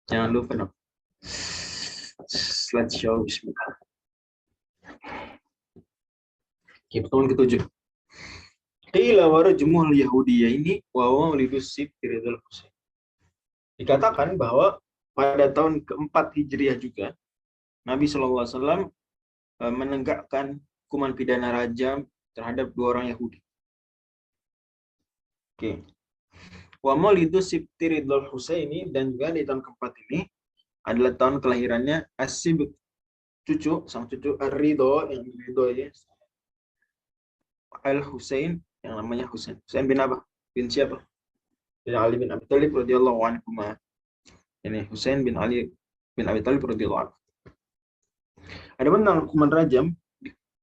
Jangan lupa dong. Slideshow, bismillah. Oke, pertemuan ketujuh. Qila wa rajmuhul Yahudiyah ini wa maulidus Sibti Ridul Husain. Dikatakan bahwa pada tahun keempat Hijriah juga Nabi SAW menegakkan hukuman pidana rajam terhadap 2 orang Yahudi. Oke. Wa maulidus Sibti Ridul Husaini, dan juga di tahun keempat ini adalah tahun kelahirannya As-Sibt, sang cucu Ar-Ridho, yang Ridho ya. Al-Husain, yang namanya Husain. Husain bin apa? Bin siapa? Bin Ali bin Abi Thalib radhiyallahu anhu. Ini Husain bin Ali bin Abi Thalib radhiyallahu anhu. Ada tentang hukuman rajam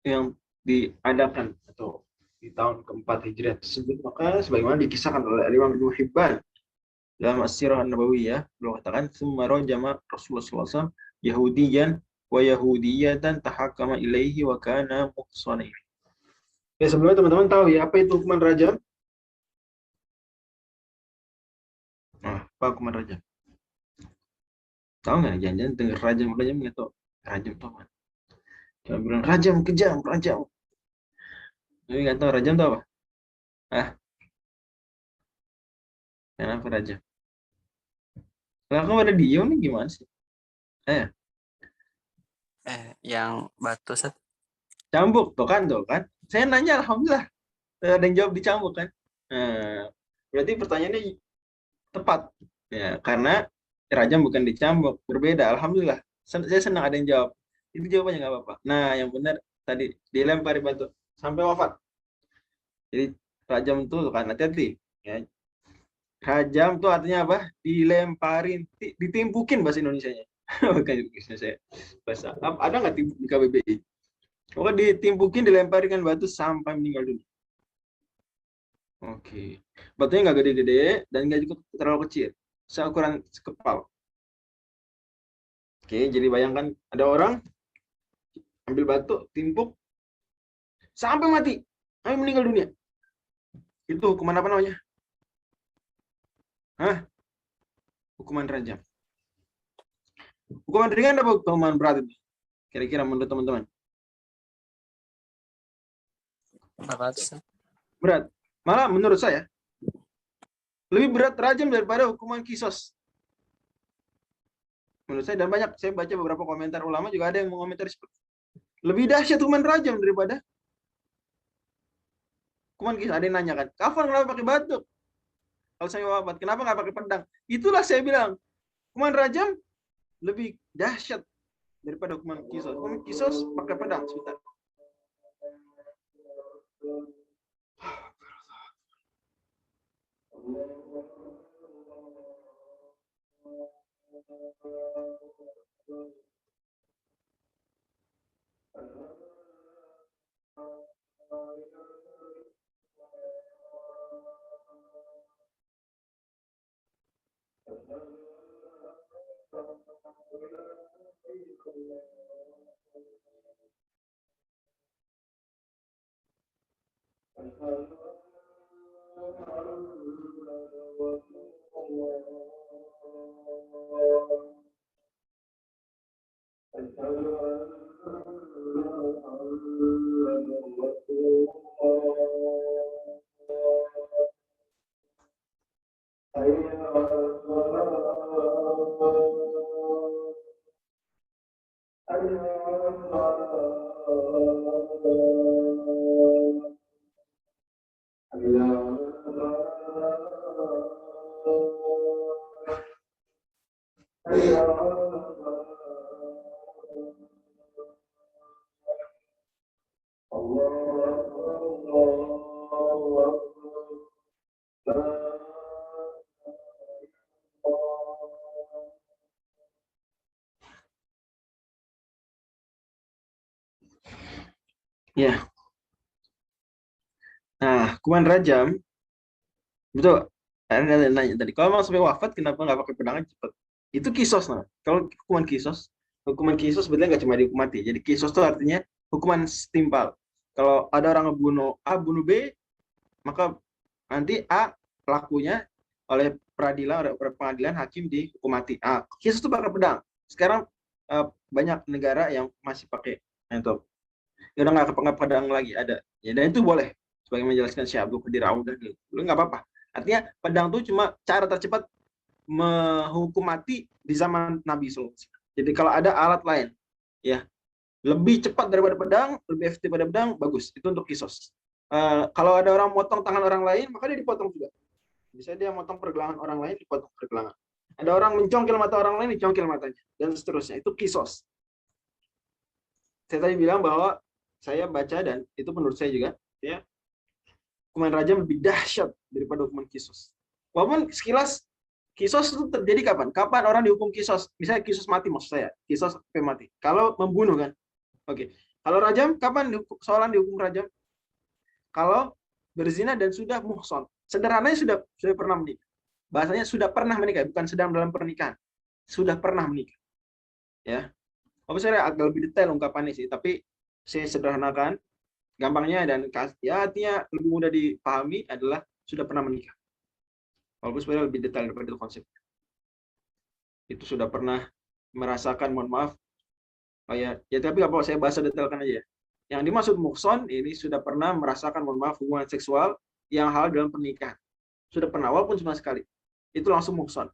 yang diadakan atau di tahun keempat Hijriah tersebut, maka sebagaimana dikisahkan oleh Imam Ibnu Hibban dalam As-Sirah An-Nabawiyah, beliau katakan tsumma rajama Rasulullah SAW Yahudiyan wa Yahudiyatan tahakkama ilaihi wa kana muhsanain. Ya, sebelumnya teman-teman tahu ya apa itu hukuman rajam? Nah, apa hukuman rajam? Tahu nggak? Jangan-jangan dengar rajam nggak tahu. Rajam tahu kan? Cuma bilang rajam, kejam, rajam. Tapi nggak tahu rajam tahu apa? Ah, kenapa rajam? Kalau kamu ada diem nih gimana sih? Yang batu set. Cambuk tuh kan. Saya nanya, alhamdulillah ada yang jawab dicambuk kan. Berarti pertanyaannya tepat ya, karena rajam bukan dicambuk, berbeda. Alhamdulillah, saya senang ada yang jawab. Itu jawabannya nggak apa-apa. Nah, yang benar tadi dilempari batu sampai wafat. Jadi rajam itu kan, hati-hati ya. Rajam itu artinya apa? Dilemparin, ditimpukin bahasa Indonesianya. Bukan Indonesia saya. Bahasa ada nggak timpuk di KBBI? Pokoknya ditimpukin, dilemparkan batu sampai meninggal dunia. Oke. Batunya nggak gede-gede dan nggak juga terlalu kecil. Seukuran sekepal. Oke, jadi bayangkan ada orang ambil batu, timpuk sampai mati, sampai meninggal dunia. Itu hukuman apa namanya? Hukuman rajam. Hukuman ringan apa hukuman berat itu? Kira-kira menurut teman-teman? Berat. Malah menurut saya lebih berat rajam daripada hukuman kisos. Menurut saya, dan banyak saya baca beberapa komentar ulama juga ada yang mengomentari seperti lebih dahsyat hukuman rajam daripada hukuman kisos. Ada yang nanya kan, kafan kenapa pakai batu? Kalau saya wafat, kenapa nggak pakai pedang? Itulah saya bilang, hukuman rajam lebih dahsyat daripada hukuman kisos. Hukuman kisos pakai pedang. Sebentar. Ya. Nah, hukuman rajam, betul. Ada yang nanya tadi, kalau mau sampai wafat, kenapa nggak pakai pedang cepat? Itu kisos, nah. Kalau hukuman kisos sebenarnya nggak cuma dihukum mati. Jadi kisos itu artinya hukuman setimpal. Kalau ada orang ngebunuh A, bunuh B, maka Nanti A pelakunya oleh pengadilan hakim dihukum mati. Kisos itu pakai pedang. Sekarang banyak negara yang masih pakai itu. Udah nggak pedang lagi ada. Ya, dan itu boleh. Sebagai menjelaskan Syekh Abdul Qadir Audah gitu. Lu nggak apa-apa. Artinya pedang itu cuma cara tercepat menghukum mati di zaman Nabi SAW. Jadi kalau ada alat lain, ya lebih cepat daripada pedang, lebih efektif daripada pedang, bagus. Itu untuk kisos. Kalau ada orang motong tangan orang lain, maka dia dipotong juga. Bisa dia motong pergelangan orang lain, dipotong pergelangan. Ada orang mencongkel mata orang lain, dicongkel matanya, dan seterusnya. Itu kisos. Saya tadi bilang bahwa saya baca, dan itu menurut saya juga, ya, hukuman rajam lebih dahsyat daripada hukuman kisos. Walaupun sekilas kisos itu terjadi kapan? Kapan orang dihukum kisos? Misalnya kisos mati, maksud saya. Kisos sampai mati. Kalau membunuh kan? Oke. Kalau rajam, kapan seorang dihukum rajam? Kalau berzina dan sudah muhson. Sederhananya sudah pernah menikah. Bahasanya sudah pernah menikah, bukan sedang dalam pernikahan. Sudah pernah menikah. Ya. Saya agak lebih detail ungkapannya sih, tapi saya sederhanakan. Gampangnya dan ya artinya lebih mudah dipahami adalah sudah pernah menikah. Walaupun sebenarnya lebih detail daripada itu konsepnya. Itu sudah pernah merasakan, mohon maaf, ya tapi nggak apa-apa, saya bahasa detailkan aja ya. Yang dimaksud muhson ini sudah pernah merasakan, mohon maaf, hubungan seksual yang halal dalam pernikahan. Sudah pernah, walaupun cuma sekali. Itu langsung muhson.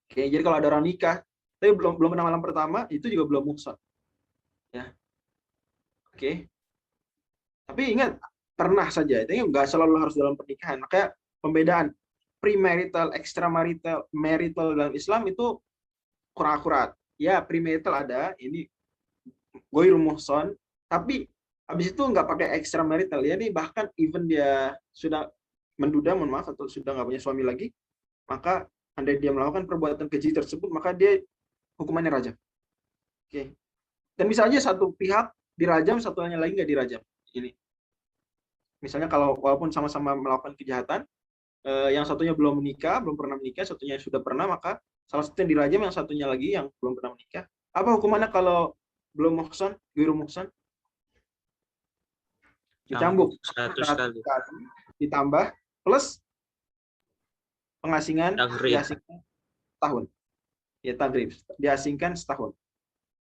Oke, jadi kalau ada orang nikah, tapi belum pernah malam pertama, itu juga belum muhson. Ya. Oke. Tapi ingat, pernah saja. Itu nggak selalu harus dalam pernikahan. Makanya pembedaan premarital, extramarital, marital dalam Islam itu kurang akurat. Ya, premarital ada, ini goir muhson, tapi habis itu nggak pakai extramarital. Ya, ini bahkan even dia sudah menduda, mohon maaf, atau sudah nggak punya suami lagi, maka andai dia melakukan perbuatan keji tersebut, maka dia hukumannya rajam. Oke. Dan bisa aja satu pihak dirajam, satunya lagi nggak dirajam. Ini. Misalnya kalau walaupun sama-sama melakukan kejahatan, yang satunya belum menikah, belum pernah menikah, satunya sudah pernah, maka salah satu yang dirajam, yang satunya lagi yang belum pernah menikah. Apa hukumannya kalau belum muhsan, biru muhsan? Dicambuk 100 kali. Ditambah plus pengasingan, Tagrib. diasingkan setahun. Ya, tagrib, diasingkan setahun.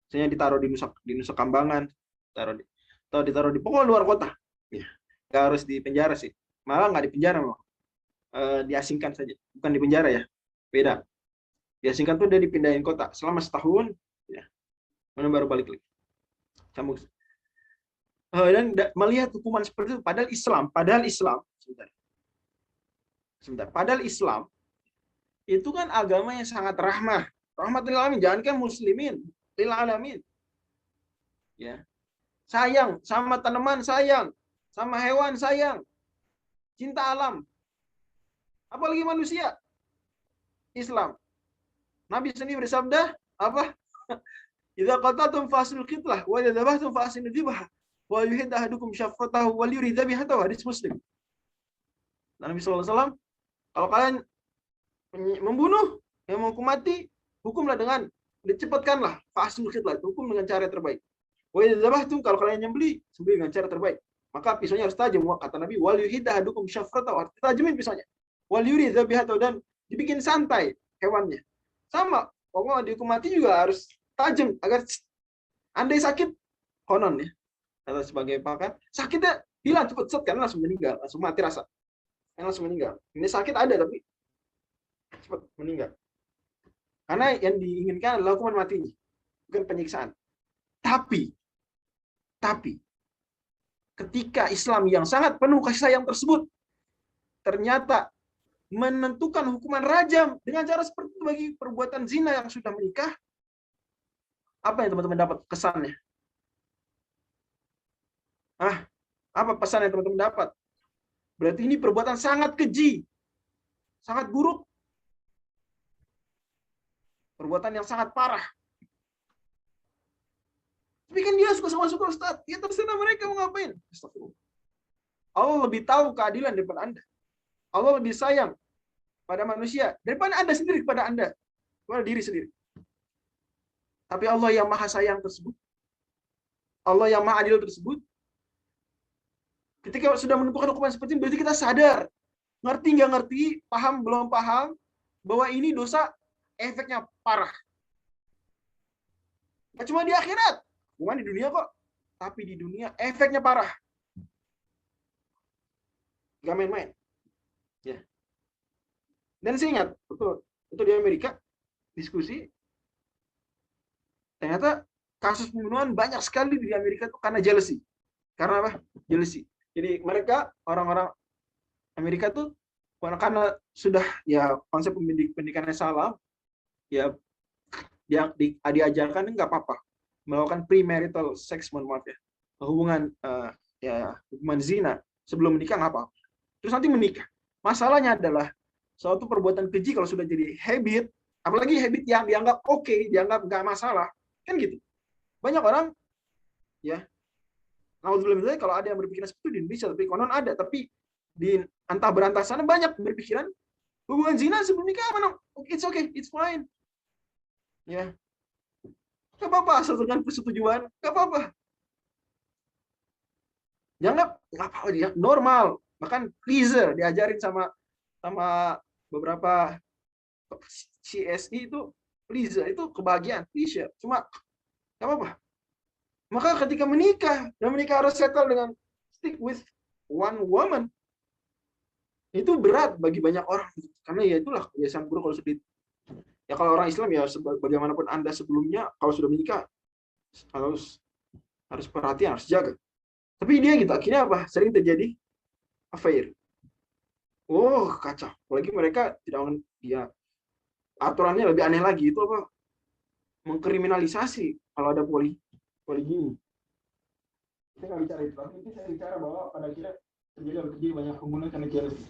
Misalnya ditaruh di Nusa Kambangan, ditaruh di pokoknya luar kota. Ya, nggak harus di penjara sih. Malah nggak di penjara, malah. Diasingkan saja, bukan di penjara ya, beda. Diasingkan tuh dia dipindahin kota selama setahun, ya, kemudian baru balik lagi. Cambuk. Dan melihat hukuman seperti itu, padahal Islam, sebentar, padahal Islam itu kan agama yang sangat rahmatil alamin, jangankan muslimin, lil alamin. Ya, sayang sama tanaman, sayang sama hewan, sayang, cinta alam. Apalagi manusia. Islam. Nabi sendiri bersabda, apa? Idza qatatum fasil qitlah wa idza dhabhtum fasil dhibah wa yuhid ahadukum syafratahu wa yurid dhabihatahu, hadis Muslim. Nabi sallallahu alaihi wasallam, kalau kalian membunuh, yang mau mati, hukumlah dengan dicepatkanlah, fasil qitlah, hukum dengan cara terbaik. Wa idza dhabhtum, kalau kalian nyembelih, sembelih dengan cara terbaik. Maka pisaunya harus tajam, kata Nabi, wal yuhid ahadukum syafratahu, tajamin pisaunya. Wal yurid dhabihatahu, dan dibikin santai hewannya. Sama, pokoknya dihukum mati juga harus tajam agar andai sakit konon ya, atau sebagai pakar, sakitnya hilang cepat set, karena langsung meninggal, langsung mati rasa, langsung meninggal. Ini sakit ada tapi cepat meninggal, karena yang diinginkan adalah hukuman matinya, bukan penyiksaan. Tapi ketika Islam yang sangat penuh kasih sayang tersebut ternyata menentukan hukuman rajam dengan cara seperti itu bagi perbuatan zina yang sudah menikah, apa yang teman-teman dapat kesannya? Apa pesan yang teman-teman dapat? Berarti ini perbuatan sangat keji, sangat buruk, perbuatan yang sangat parah. Tapi kan dia suka Ustaz, ya terserah mereka mau ngapain. Allah lebih tahu keadilan daripada Anda. Allah lebih sayang pada manusia daripada Anda sendiri kepada Anda, kepada diri sendiri. Tapi Allah yang maha sayang tersebut, Allah yang maha adil tersebut, ketika sudah menentukan hukuman seperti ini, berarti kita sadar ngerti nggak ngerti, paham belum paham, bahwa ini dosa efeknya parah. Nggak cuma di akhirat, bukan di dunia kok, tapi di dunia efeknya parah. Nggak main-main. Ya. Dan saya ingat, betul, itu di Amerika, diskusi, ternyata kasus pembunuhan banyak sekali di Amerika itu karena jealousy. Karena apa? Jealousy. Jadi mereka, orang-orang Amerika tuh, karena sudah ya konsep pendidikannya salah, ya diajarkan nggak apa-apa melakukan premarital sex, mohon maaf ya, hubungan ya hubungan zina sebelum menikah nggak apa-apa. Terus nanti menikah. Masalahnya adalah suatu perbuatan keji kalau sudah jadi habit, apalagi habit yang dianggap oke, dianggap nggak masalah, kan gitu. Banyak orang ya, naudzubillah, kalau ada yang berpikiran seperti itu di Indonesia, tapi konon ada, tapi di antah berantah sana banyak berpikiran hubungan zina sebelum nikah mana, it's okay, it's fine. Ya, nggak apa-apa, asal dengan persetujuan, nggak apa-apa. Dianggap nggak apa-apa, dia normal. Bahkan pleasure diajarin sama beberapa CSI itu, pleasure itu kebahagiaan, pleasure. Cuma nggak apa-apa. Maka ketika menikah, dan menikah harus settle dengan stick with one woman, itu berat bagi banyak orang. Karena ya itulah kebiasaan buruk kalau sedih. Ya kalau orang Islam ya bagaimanapun Anda sebelumnya, kalau sudah menikah harus perhatian, harus jaga. Tapi dia gitu, akhirnya apa? Sering terjadi affair. Oh, kacau. Apalagi mereka tidak, ya aturannya lebih aneh lagi. Itu apa? Mengkriminalisasi kalau ada poligami. Saya nggak bicara itu. Tapi saya bicara bahwa pada akhirnya terjadi banyak pembunuhan karena jealousy.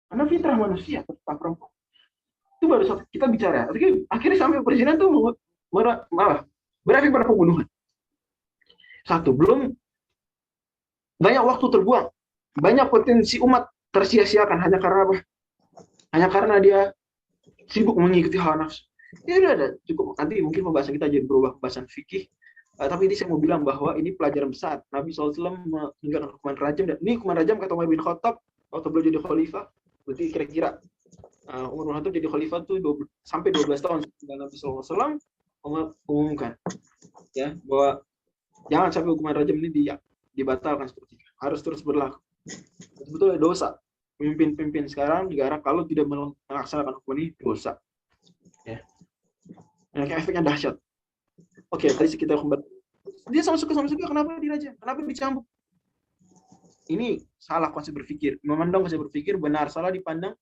Karena fitrah manusia tetap perempuan. Itu baru kita bicara. Akhirnya sampai presiden tuh malah berefek pada pembunuhan. Satu, belum banyak waktu terbuang, banyak potensi umat tersia-siakan hanya karena apa? Hanya karena dia sibuk mengikuti hawa nafsu. Ya udah ada cukup, nanti mungkin pembahasan kita jadi berubah pembahasan fikih. Tapi ini saya mau bilang bahwa ini pelajaran besar. Nabi SAW meninggalkan hukuman rajam, dan ini hukuman rajam kata Umar bin Khattab waktu beliau jadi khalifah. Berarti kira-kira Umar bin Khattab jadi khalifah tuh sampai 12 tahun setelah Nabi SAW mengumumkan ya bahwa jangan sampai hukuman rajam ini dibatalkan seperti itu. Harus terus berlaku. Sebetulnya dosa. Pemimpin-pemimpin sekarang negara kalau tidak melaksanakan hukum ini dosa. Ya. Efeknya dahsyat. Oke, tadi sekitar kembali. Dia sama suka kenapa dirajam? Kenapa dicambuk? Ini salah konsep berpikir. Memandang konsep berpikir benar salah dipandang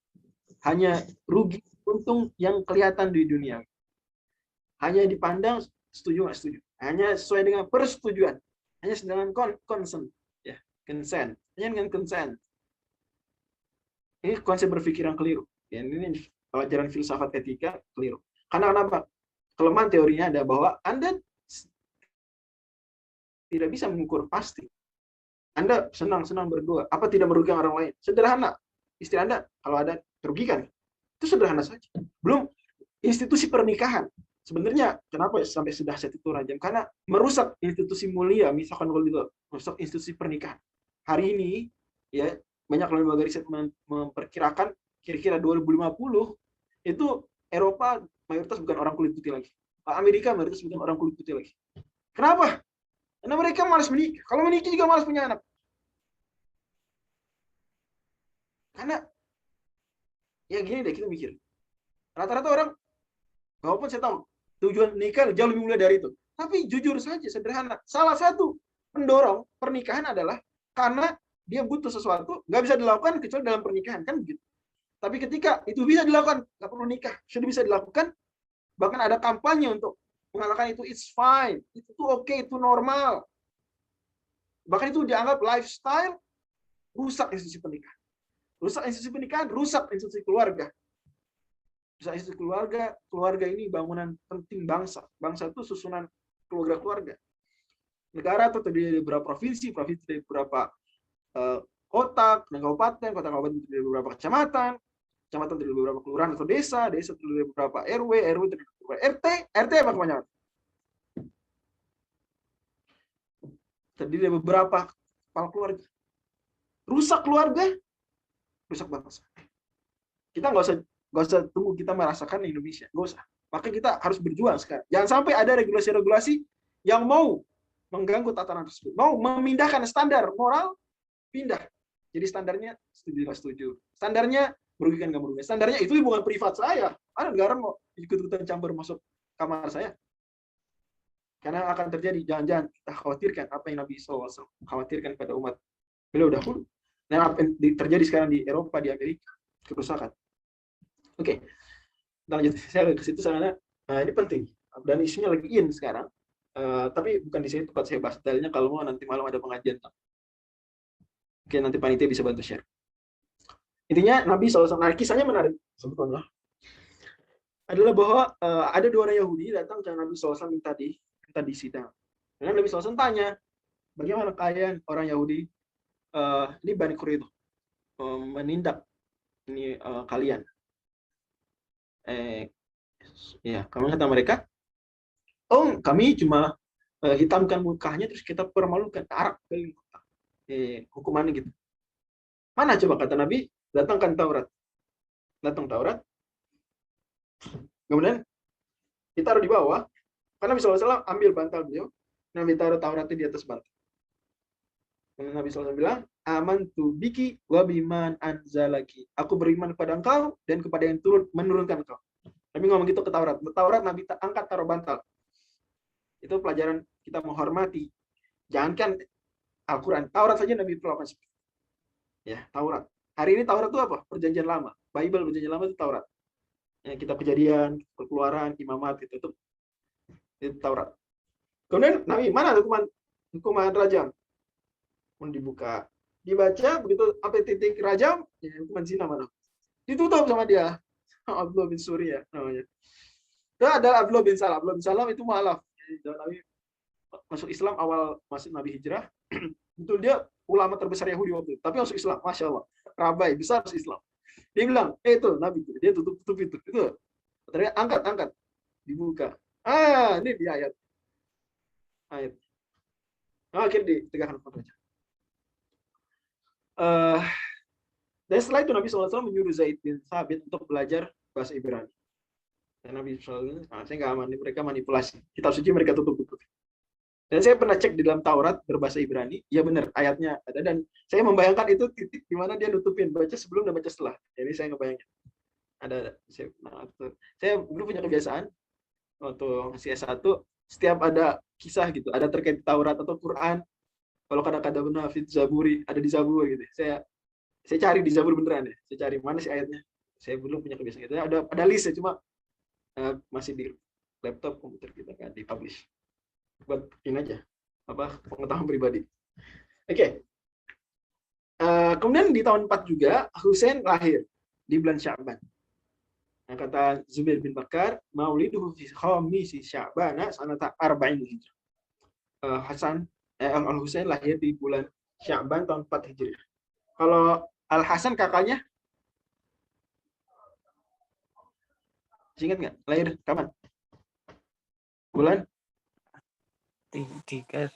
hanya rugi untung yang kelihatan di dunia. Hanya dipandang setuju nggak setuju. Hanya sesuai dengan persetujuan. Hanya dengan consent, ya, consent. Hanya dengan consent. Ini konsep berpikir yang keliru. Ya, ini pelajaran filsafat etika keliru. Karena kenapa? Kelemahan teorinya ada bahwa Anda tidak bisa mengukur pasti. Anda senang-senang berdoa, apa tidak merugikan orang lain? Sederhana. Istri Anda kalau ada merugikan, itu sederhana saja. Belum institusi pernikahan. Sebenarnya kenapa sampai sudah set itu rajam? Karena merusak institusi mulia, misalkan kalau itu merusak institusi pernikahan. Hari ini ya banyak lembaga riset memperkirakan kira-kira 2050 itu Eropa mayoritas bukan orang kulit putih lagi. Amerika mayoritas bukan orang kulit putih lagi. Kenapa? Karena mereka malas menikah. Kalau menikah juga malas punya anak. Karena ya gini deh, kita mikir. Rata-rata orang, walaupun saya tahu tujuan nikah jauh lebih mulia dari itu. Tapi jujur saja, sederhana. Salah satu pendorong pernikahan adalah karena dia butuh sesuatu, nggak bisa dilakukan kecuali dalam pernikahan, kan begitu. Tapi ketika itu bisa dilakukan, nggak perlu nikah, sudah bisa dilakukan, bahkan ada kampanye untuk mengatakan itu it's fine, itu tuh oke, itu normal. Bahkan itu dianggap lifestyle, rusak institusi pernikahan. Rusak institusi pernikahan, rusak institusi keluarga. Rusak institusi keluarga, keluarga ini bangunan penting bangsa. Bangsa itu susunan keluarga-keluarga. Negara itu terdiri dari beberapa provinsi, provinsi dari beberapa kota dan kabupaten, kota-kabupaten terdiri dari beberapa kecamatan, kecamatan terdiri dari beberapa kelurahan atau desa, desa terdiri dari beberapa RW, RW terdiri dari beberapa RT, RT apa kebanyakan? Terdiri dari beberapa kepala keluarga. Rusak keluarga rusak bangsa. Kita nggak usah tunggu kita merasakan di Indonesia, nggak usah. Maka kita harus berjuang sekarang. Jangan sampai ada regulasi-regulasi yang mau mengganggu tatanan tersebut, mau memindahkan standar moral, pindah. Jadi standarnya setuju nggak setuju, standarnya merugikan nggak merugikan, standarnya itu hubungan privat saya. Ada negara mau ikut-ikutan campur masuk kamar saya, karena akan terjadi. Jangan-jangan kita khawatirkan apa yang Nabi SAW khawatirkan pada umat beliau dahulu, dan apa yang terjadi sekarang di Eropa, di Amerika, kerusakan. Oke, lanjut. Saya ke situ sana. Nah, ini penting dan isunya lagi in sekarang. Tapi bukan di sini tempat saya bahas detailnya. Kalau mau nanti malam ada pengajian. Oke, nanti panitia bisa bantu share. Intinya Nabi SAW, nah, kisahnya menarik sebetulnya. Adalah bahwa ada dua orang Yahudi datang ke Nabi SAW minta di sidang. Dan Nabi SAW tanya, bagaimana kalian orang Yahudi, ini Bani Quraidah, menindak ini kalian? Ya, kami kata mereka, oh kami cuma hitamkan mukanya terus kita permalukan, arak keliling kota. Hukumannya gitu. Mana coba kata Nabi, datangkan Taurat. Datang Taurat. Kemudian ditaruh di bawah. Karena Nabi SAW ambil bantal beliau, Nabi taruh Tauratnya di atas bantal. Kemudian Nabi SAW bilang, amantu biki wa biman anzalaki. Aku beriman kepada engkau dan kepada yang menurunkan engkau. Nabi ngomong gitu ke Taurat. Taurat Nabi angkat taruh bantal. Itu pelajaran kita menghormati. Jangankan Al-Quran, Taurat saja Nabi perlakukan seperti itu. Ya, Taurat. Hari ini Taurat itu apa? Perjanjian lama. Bible perjanjian lama itu Taurat. Ya, kitab Kejadian, Perkeluaran, Imamat itu Taurat. Kemudian Nabi, mana hukuman rajam? Pun dibuka, dibaca, begitu sampai titik rajam, ya, hukuman zina mana? Ditutup sama dia. Abdullah bin Surya namanya. Itu ada Abdullah bin Salam. Abdullah bin Salam itu mualaf. Nabi masuk Islam awal masuk Nabi hijrah. Betul, dia ulama terbesar Yahudi waktu itu. Tapi masuk Islam, masya Allah, rabai besar masuk Islam. Dia bilang, itu Nabi, dia tutup itu. Ternyata angkat, dibuka. Ini di ayat. Akhirnya ditegakkan hukum rajam. Dan setelah itu Nabi SAW menyuruh Zaid bin Thabit untuk belajar bahasa Ibrani. Dan Nabi SAW, saya nggak mereka manipulasi. Kitab suci mereka tutup. Dan saya pernah cek di dalam Taurat berbahasa Ibrani, ya benar ayatnya ada, dan saya membayangkan itu titik di mana dia nutupin, baca sebelum dan baca setelah. Jadi saya ngebayangin. Saya dulu punya kebiasaan waktu masih S1, setiap ada kisah gitu, ada terkait Taurat atau Quran, kalau kadang-kadang benar fit Zaburi, ada di Zabur gitu. Saya cari di Zabur beneran ya. Saya cari mana sih ayatnya. Saya belum punya kebiasaan gitu. Ada list ya, cuma masih di laptop komputer kita kan dipublish. Buat ini aja, pengetahuan pribadi. Oke. Kemudian di tahun 4 juga Husain lahir di bulan Sya'ban. Nah, kata Zubair bin Bakar, mauliduhu fi khamisi Sya'ban sanata 40 Hijrah. Al-Husain lahir di bulan Sya'ban tahun 4 Hijriah. Kalau Al-Hasan kakaknya, ingat nggak? Lahir kapan? Bulan? 3 ya?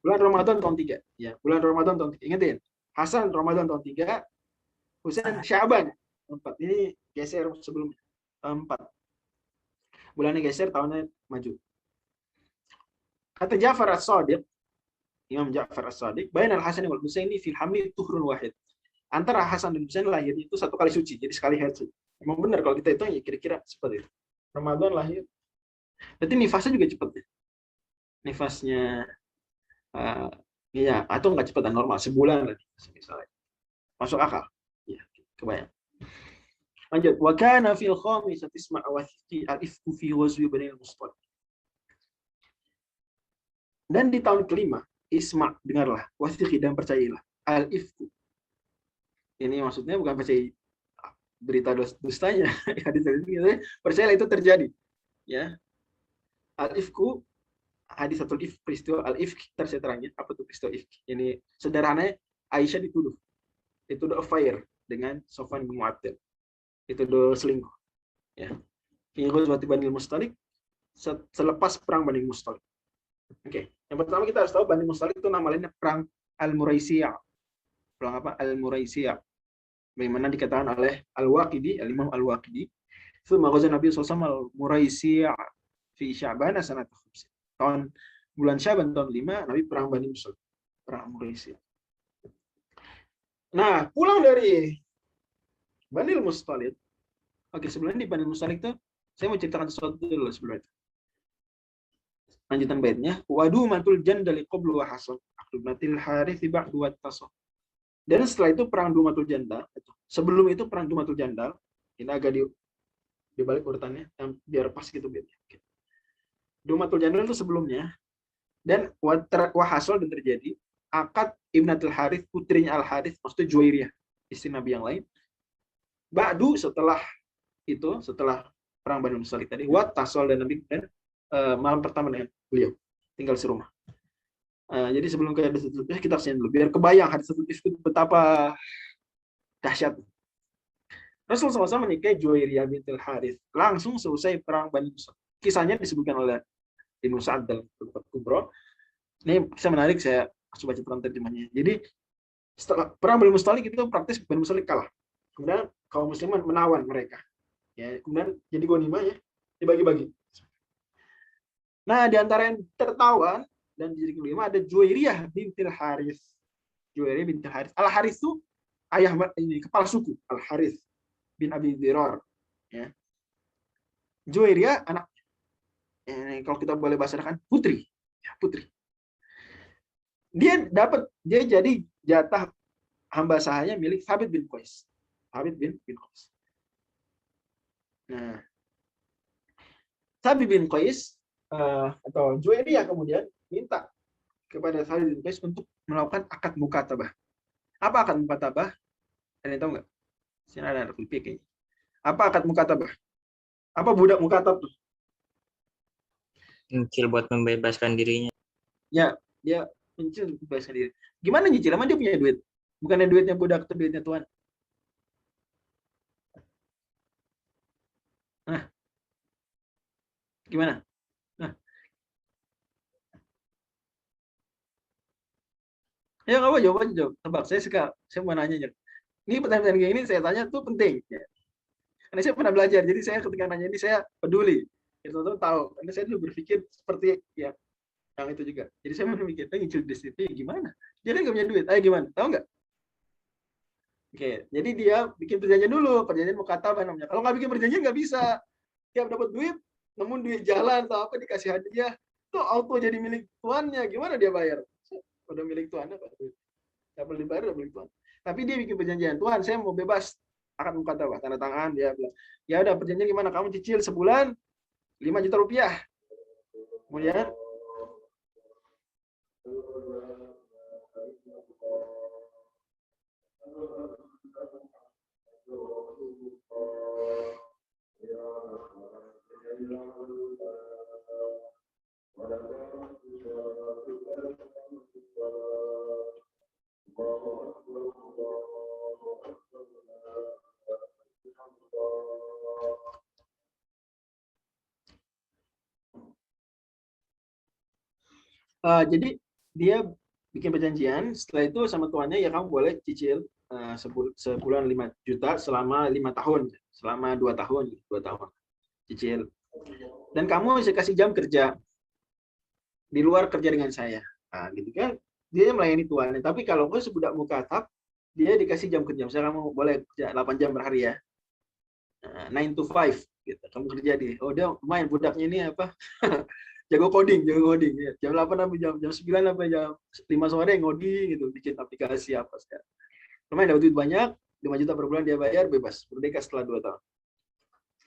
Bulan Ramadan tahun 3. Ya, bulan Ramadan tahun 3. Ingetin. Hasan Ramadan tahun 3, Husain Sya'ban tahun 4. Ini geser sebelum tahun 4. Bulannya geser, tahunnya maju. Kata Ja'far as-Shadiq, Imam Ja'far as-Shadiq, bain al-Hasan wal Husaini fil hamli tuhrun wahid. Antara Hasan dan Husain lahir itu satu kali suci, jadi sekali haid. Memang benar kalau kita hitung ya kira-kira seperti itu. Ramadan lahir. Berarti nifasnya juga cepat ya. Nifasnya ya, atau nggak cepat dan normal, sebulan lagi misalnya. Masuk akal. Ya, kebayang. Lanjut. Wa kana fil khamisati isma' wa al-ifku fi ghazwi Bani al-Mustaliq. Dan di tahun kelima, isma', dengarlah, wathiqi, dan percailah, al-ifku. Ini maksudnya bukan percaya berita dustanya, percayalah itu terjadi. Ya. Al-ifku, hadis atau if, peristiwa al-ifk terseterangnya, apa itu peristiwa ifk? Ini sederhananya Aisyah dituduh affair dengan Sofwan bin Mu'attal. Dituduh selingkuh. Ya. Fi ghazwati Bani al-Mustaliq, selepas perang Bani al-Mustaliq. Oke. Yang pertama kita harus tahu Bani al-Mustaliq itu nama lainnya perang Al-Muraisiyah. Perang apa? Al-Muraisiyah. Bagaimana dikatakan oleh Al-Waqidi, Al-Imam Al-Waqidi, "Tsumma ghaza Nabi sallallahu alaihi wasallam al-Muraisi' fi Sya'ban sanata 5." Tahun bulan Syaban tahun 5 Nabi perang Bani Mustaliq, perang Muraisi'. Nah, pulang dari Bani Mustaliq. Oke, sebelumnya di Bani Mustaliq tuh saya mau ceritakan sesuatu dulu sebelum itu. Lanjutan baitnya, wadu matul jandali qablu wa hasab aktubatil harith ba'du wa tasab. Dan setelah itu perang Dumatul Jandal. Sebelum itu perang Dumatul Jandal. Ini agak dibalik urutannya, biar pas gitu biar. Dumatul Jandal itu sebelumnya. Dan wahasol dan terjadi akad Ibnatul Harith, putrinya Al Harith, maksudnya Juwairiyah, istri Nabi yang lain. Ba'du setelah itu, setelah perang Bani Mustaliq tadi, tasol dan Nabi dan malam pertama dengan beliau tinggal serumah. Jadi sebelum ke hadis Lutfi kita kesini dulu biar kebayang hadis Lutfi itu betapa dahsyat. Rasulullah SAW menikahi Juwairiyah bintul Harith langsung selesai perang Bani Mustaliq. Kisahnya disebutkan oleh Ibnu Sa'ad dalam Kubro. Ini kisah menarik, saya coba ceritakan terjemahnya. Jadi setelah perang Bani Mustaliq itu praktis Bani Mustaliq kalah. Kemudian kaum muslimin menawan mereka. Ya, kemudian jadi ghanimah ya, dibagi-bagi. Nah, di antara yang tertawan dan jadi kelima ada Juwairiyah bintil Harith. Juwairiyah bintil Harith. Al Harith itu ayah ini kepala suku Al Harith bin Abi Dirar. Ya. Juwairiyah anak kalau kita boleh bahasakan putri. Ya, putri. Dia jadi jatah hamba sahaya milik Thabit bin Qais. Thabit bin Qais. Nah, Thabit bin Qais atau Juwairiyah kemudian minta kepada Thabit bin Qais untuk melakukan akad mukatabah. Apa akad mukatabah? Kalian tahu nggak? Sini ada Lutfi kayaknya. Apa akad mukatabah? Apa budak mukatab tuh? Nyicil buat membebaskan dirinya. Ya, dia nyicil membebaskan diri. Gimana nyicil? Emang dia punya duit? Bukannya duitnya budak atau duitnya Tuhan? Nah, gimana? Nah, ya nggak apa jawabannya jawab. Tebak, saya mau nanya aja. Ini pertanyaan kayak ini saya tanya tuh penting. Ya. Karena saya pernah belajar, jadi saya ketika nanya ini saya peduli. Ya, teman-teman tahu. Karena saya dulu berpikir seperti ya yang itu juga. Jadi saya berpikir, nyicil di situ gimana? Dia kan nggak punya duit. Ayo gimana? Tahu nggak? Oke, jadi dia bikin perjanjian dulu, perjanjian mukatabah namanya. Kalau nggak bikin perjanjian nggak bisa. Tiap dapat duit, namun duit jalan atau apa dikasih hadiah, itu auto jadi milik tuannya. Gimana dia bayar? Udah milik tuannya Pak. Nggak boleh dibayar, udah milik tuan. Tapi dia bikin perjanjian, Tuhan saya mau bebas, akan mukatabah, tanda tangan, dia bilang, ya udah perjanjian gimana? Kamu cicil sebulan 5 juta rupiah. Kemudian jadi dia bikin perjanjian, setelah itu sama tuannya ya kamu boleh cicil sebulan 5 juta selama 5 tahun, selama 2 tahun cicil. Dan kamu saya kasih jam kerja di luar kerja dengan saya. Nah, gitu kan. Dia melayani tuannya. Tapi kalau gue sebudak mukatab, dia dikasih jam kerja. Misalnya kamu boleh kerja 8 jam per hari ya. 9 to 5 gitu. Kamu kerja di. Oh, dia main budaknya ini apa? jago coding ya. Jam 8 sampai jam 9 sampai jam 5 sore ngoding gitu, bikin aplikasi apa sekarang. Lumayan dapat duit banyak, 5 juta per bulan dia bayar, bebas, merdeka setelah 2 tahun.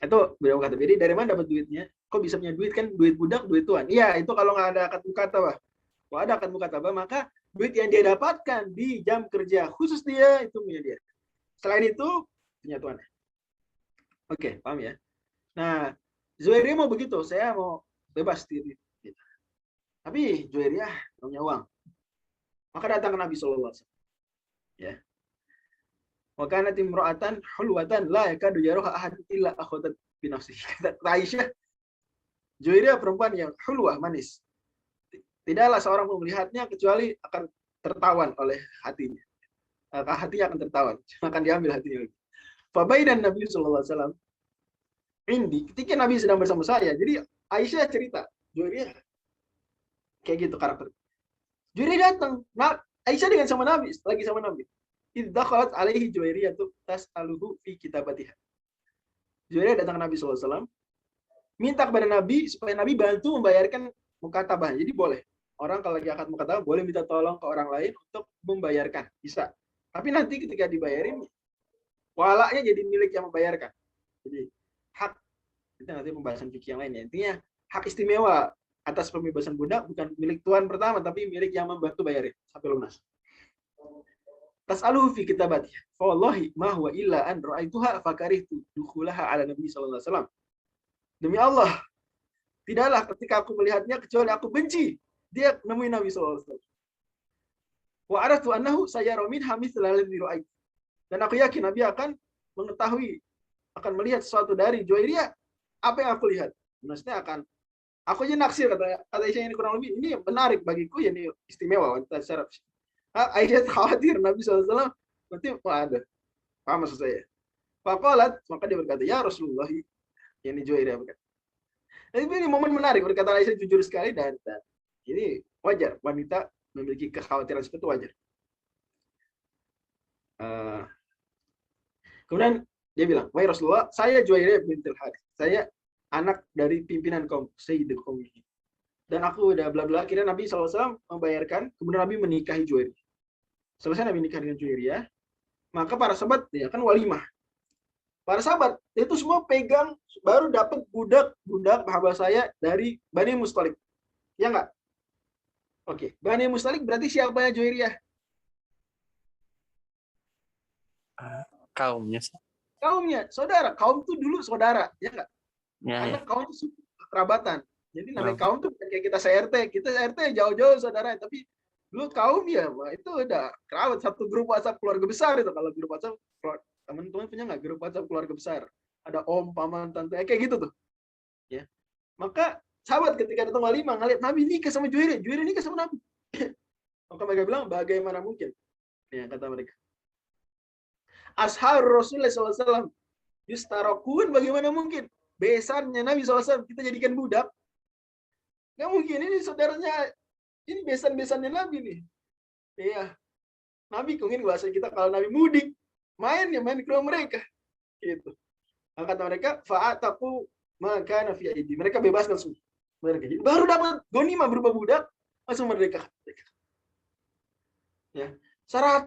Itu beliau kata, jadi dari mana dapat duitnya? Kok bisa punya duit? Kan duit budak, duit tuan. Iya, itu kalau nggak ada akad mukatabah. Kalau ada akad mukatabah, maka duit yang dia dapatkan di jam kerja khusus dia, itu punya dia. Selain itu, punya tuan. Oke, paham ya? Nah, Zuhairi mau begitu, saya mau bebas diri. Tapi Juwairiyah punya uang. Maka datang ke Nabi SAW. Ya. Wa kanat imra'atan hulwatan la yakadu yaruha ahad illa akhadat bi nafsihi. Kata Aisyah, Juwairiyah perempuan yang hulwah, manis. Tidaklah seorang pun melihatnya kecuali akan tertawan oleh hatinya. hatinya akan tertawan, akan diambil hatinya. Fabaidan Nabi sallallahu alaihi wasallam ketika Nabi sedang bersama saya. Jadi Aisyah cerita, Juwairiyah kayak gitu karakter. Juwairiyah datang. Nah, Aisyah dengan sama Nabi, lagi sama Nabi. Idzakhalat alaihi Juwairiyah tas'aluhu fi kitabatiha. Juwairiyah datang ke Nabi sallallahu alaihi wasallam, minta kepada Nabi supaya Nabi bantu membayarkan mukatabah. Jadi boleh. Orang kalau lagi akad mukatabah boleh minta tolong ke orang lain untuk membayarkan. Bisa. Tapi nanti ketika dibayarin, walaknya jadi milik yang membayarkan. Jadi hak, itu nanti pembahasan fikih yang lain ya. Intinya hak istimewa atas pembebasan budak bukan milik tuan pertama, tapi milik yang membantu bayarin sampai lunas. Tas'aluhu fi kitabatiha. Fa wallahi ma huwa illa an ra'aituha fakarihtu dukhulaha ala Nabi sallallahu alaihi wasallam. Demi Allah, tidaklah ketika aku melihatnya kecuali aku benci dia nemuin Nabi sallallahu alaihi wasallam. Wa aratu annahu sayara minha mithla alladhi ra'aitu. Dan aku yakin Nabi akan mengetahui, akan melihat sesuatu dari Juwairiyah apa yang aku lihat. Maksudnya akan, aku aja naksir, kata Aisyah, ini kurang lebih, ini menarik bagiku, ya ini istimewa wanita secara Aisyah khawatir Nabi SAW nanti ada apa maksud saya. Faqalat, maka dia berkata, ya Rasulullah, ini Juwairiyah berkata. Dan ini momen menarik, berkata Aisyah jujur sekali, dan ini wajar, wanita memiliki kekhawatiran seperti itu wajar. Kemudian dia bilang, wahai Rasulullah, saya Juwairiyah bintul Harits, saya anak dari pimpinan kaum Sayyidul Qaum. Dan aku udah bla bla. Akhirnya Nabi SAW membayarkan, kemudian Nabi menikahi Juwairiyah. Selesai Nabi nikah dengan Juwairiyah, maka para sahabat ya kan walimah. Para sahabat itu semua pegang, baru dapat budak sahabat saya dari Bani Mustalik. Ya enggak? Oke, Bani Mustalik berarti siapanya Juwairiyah? Kaumnya, saudara. Kaum tuh dulu saudara, ya enggak? Ya, karena ya. Kaum itu kerabatan. Jadi namanya kaum tuh kayak kita CRT. Kita CRT jauh-jauh saudara, tapi dulu kaum ya, itu udah kerabat, satu grup WhatsApp keluarga besar itu. Kalau grup WhatsApp, teman-teman punya nggak grup WhatsApp keluarga besar? Ada om, paman, tante, kayak gitu tuh. Ya. Maka sahabat ketika datang walimah ngeliat Nabi nikah sama Juwairiyah nikah sama Nabi. Maka mereka bilang, bagaimana mungkin? Ya, kata mereka. Ashar Rasulullah SAW yustarakun, bagaimana mungkin? Besannya Nabi SAW kita jadikan budak? Nggak mungkin, ini saudaranya, ini besan-besannya Nabi nih. Iya. Nabi mungkin bahasa kita kalau Nabi mudik, main ke rumah mereka. Gitu. Maka kata mereka, fa'ataku maka nafi aidi. Mereka bebaskan semua. Mereka baru dapat ghanimah berupa budak, langsung merdeka. Ya. 100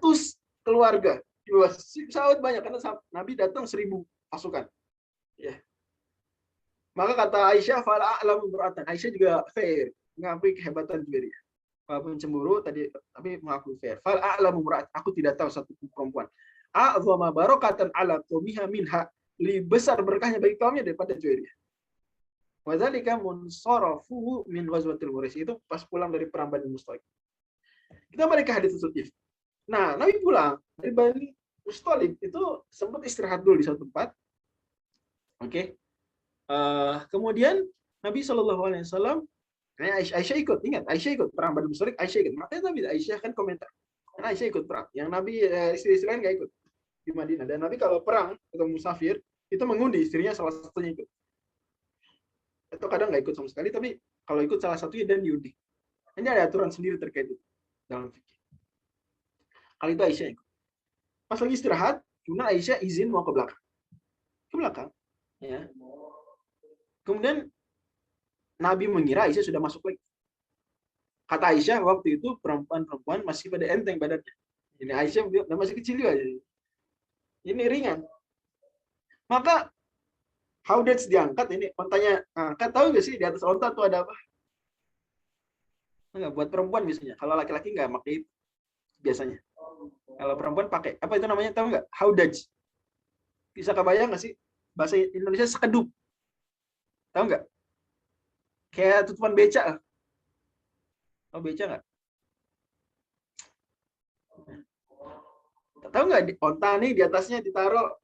keluarga. Sahabat banyak karena Nabi datang 1000 pasukan. Ya. Maka kata Aisyah, fala a'lamu imra'atan. Aisyah juga fair, mengakui kehebatan Juwairiyah. Walaupun cemburu tadi, tapi mengakui fair. Fala a'lamu imra'atan. Aku tidak tahu satu perempuan. A'zama barakatan ala qaumiha minha. Lebih besar berkahnya bagi kaumnya daripada Juwairiyah. Wa dzalika munsarafu min ghazwatil Quraisy. Itu pas pulang dari perang Bani Mustalik. Kita balik ke hadis tersebut. Nah, Nabi pulang dari Bani Mustalik itu sempat istirahat dulu di satu tempat. Oke. Kemudian Nabi SAW, Aisyah ikut, ingat Aisyah ikut perang Bani Mustalik, Aisyah ikut. Makanya Nabi Aisyah kan komentar, karena Aisyah ikut perang. Yang Nabi istri-istri lain nggak ikut di Madinah. Dan Nabi kalau perang atau musafir itu mengundi istrinya salah satunya ikut. Atau kadang nggak ikut sama sekali, tapi kalau ikut salah satunya dan diundi. Ini ada aturan sendiri terkait itu dalam fikih. Kali itu Aisyah ikut. Pas lagi istirahat, kemudian Aisyah izin mau ke belakang. Ke belakang. Ya. Kemudian Nabi mengira Aisyah sudah masuk lagi. Kata Aisyah waktu itu perempuan-perempuan masih pada enteng badannya. Ini Aisyah masih kecil juga. Ini ringan. Maka Haudats diangkat, ini ontanya angkat. Tahu nggak sih di atas onta tuh ada apa? Enggak, buat perempuan biasanya. Kalau laki-laki nggak pakai itu biasanya. Kalau perempuan pakai apa itu namanya? Tahu nggak? Haudats. Bisa kebayang nggak sih bahasa Indonesia sekedup? Tahu nggak? Kayak tutupan beca. Tahu beca nggak? Tahu nggak? Onta nih di atasnya ditaruh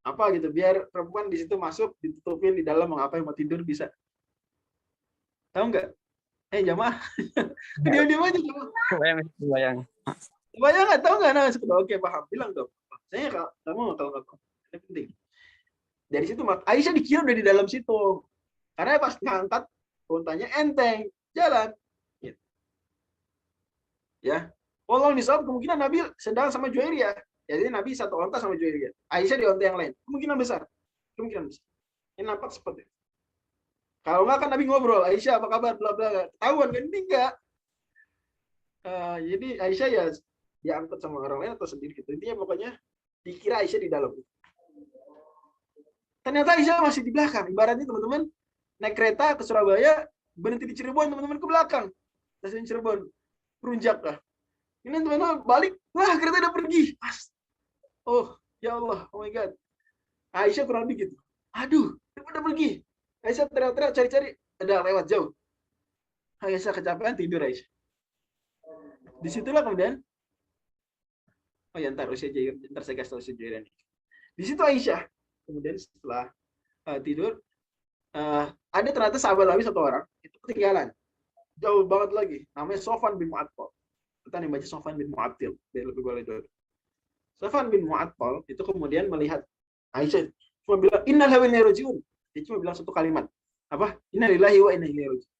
apa gitu, biar perempuan di situ masuk, ditutupin di dalam, mau ngapain, mau tidur bisa. Tahu nggak? Jamaah. Diam-diam aja. Bayang. Banyak nggak tahu nggak? Nah, oke paham. Bilang dong. Saya kamu kalau nggak paham. Ini penting. Dari situ Aisyah dikira udah di dalam situ. Karena pas ngangkat untanya enteng, jalan. Gitu. Ya. Walau nisab kemungkinan Nabi sedang sama Juwairiyah. Jadi Nabi satu onta sama Juwairiyah. Aisyah di onta yang lain. Kemungkinan besar. Kemungkinan besar. Ini nampak seperti itu. Kalau nggak kan Nabi ngobrol, Aisyah apa kabar, bla bla. Ketahuan kan ini enggak. Jadi Aisyah ya diangkut sama orang lain atau sendiri gitu. Intinya pokoknya dikira Aisyah di dalam. Ternyata Aisyah masih di belakang. Ibaratnya teman-teman naik kereta ke Surabaya, berhenti di Cirebon, teman-teman ke belakang. Stasiun Cirebon, Perunjak lah. Ini teman-teman balik, wah kereta udah pergi. Oh, ya Allah, oh my God. Aisyah kurang lebih gitu. Aduh, udah pergi. Aisyah teriak-teriak cari-cari, udah lewat jauh. Aisyah kecapean tidur Aisyah. Disitulah kemudian, oh ya ntar saya kasih tahu usia Jair. Di situ Aisyah, kemudian setelah tidur, ada ternyata sahabat Nabi satu orang, itu ketinggalan. Jauh banget lagi, namanya Sofwan bin Mu'attal. Kita nih baca Sofwan bin Mu'attil, biar lebih boleh dulu. Sofwan bin Mu'attal itu kemudian melihat Aisyah, cuma bilang, innalillahi wa inna ilaihi raji'un. Dia cuma bilang satu kalimat. Apa? Innalillahi wa inna ilaihi raji'un.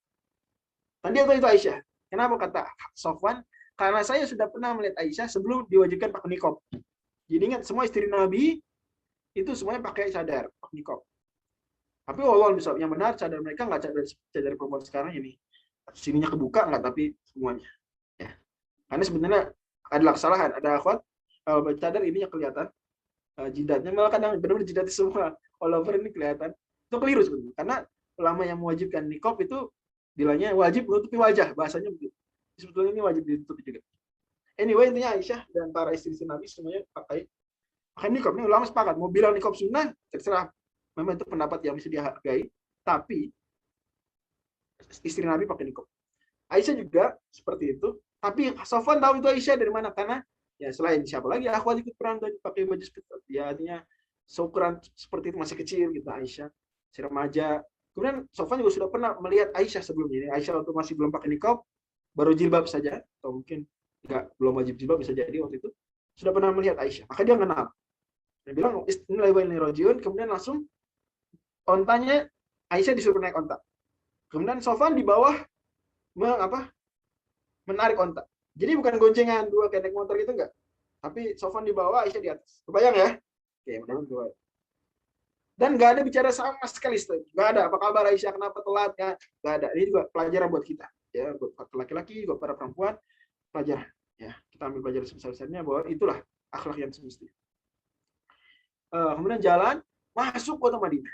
Dan dia tahu itu Aisyah. Kenapa kata Sofwan? Karena saya sudah pernah melihat Aisyah sebelum diwajibkan pakai niqab. Jadi ingat, semua istri Nabi itu semuanya pakai cadar, pakai niqab. Tapi walau misalnya yang benar, cadar mereka nggak cadar perempuan sekarang ini. Sininya kebuka nggak, tapi semuanya. Ya. Karena sebenarnya adalah kesalahan. Ada akhwat, kalau cadar ininya kelihatan, jidatnya malah kadang benar-benar jidatnya semua all over ini kelihatan. Itu keliru sebenarnya. Karena ulama yang mewajibkan niqab itu bilangnya wajib menutupi wajah, bahasanya begitu. Sebetulnya ini wajib ditutupi juga. Anyway, intinya Aisyah dan para istri Nabi semuanya pakai niqab. Ini ulama sepakat. Mau bilang niqab sunnah, terserah. Memang itu pendapat yang bisa dihargai. Tapi istri Nabi pakai niqab. Aisyah juga seperti itu. Tapi Sofwan tahu itu Aisyah dari mana? Karena ya selain siapa lagi, akhwat ikut perang dan pakai baju seperti itu. Ya artinya seukuran seperti itu, masih kecil gitu Aisyah, si remaja. Kemudian Sofwan juga sudah pernah melihat Aisyah sebelumnya. Ini Aisyah waktu masih belum pakai niqab, baru jilbab saja, atau mungkin belum wajib jilbab, bisa jadi waktu itu sudah pernah melihat Aisyah. Maka dia kenal. Dia bilang innalillahi wa inna ilaihi raji'un. Kemudian langsung ontanya Aisyah disuruh naik onta. Kemudian Sofwan di bawah menarik onta. Jadi bukan goncengan dua kayak naik motor gitu enggak. Tapi Sofwan di bawah, Aisyah di atas. Kebayang ya? Oke, mudah-mudahan. Dan nggak ada bicara sama sekali, nggak ada. Apa kabar Aisyah, kenapa telat? Ya, nggak ada. Ini juga pelajaran buat kita, ya, buat laki-laki, buat para perempuan, pelajaran. Ya, kita ambil pelajaran sebesar-besarnya bahwa itulah akhlak yang semestinya. Kemudian jalan masuk kota Madinah.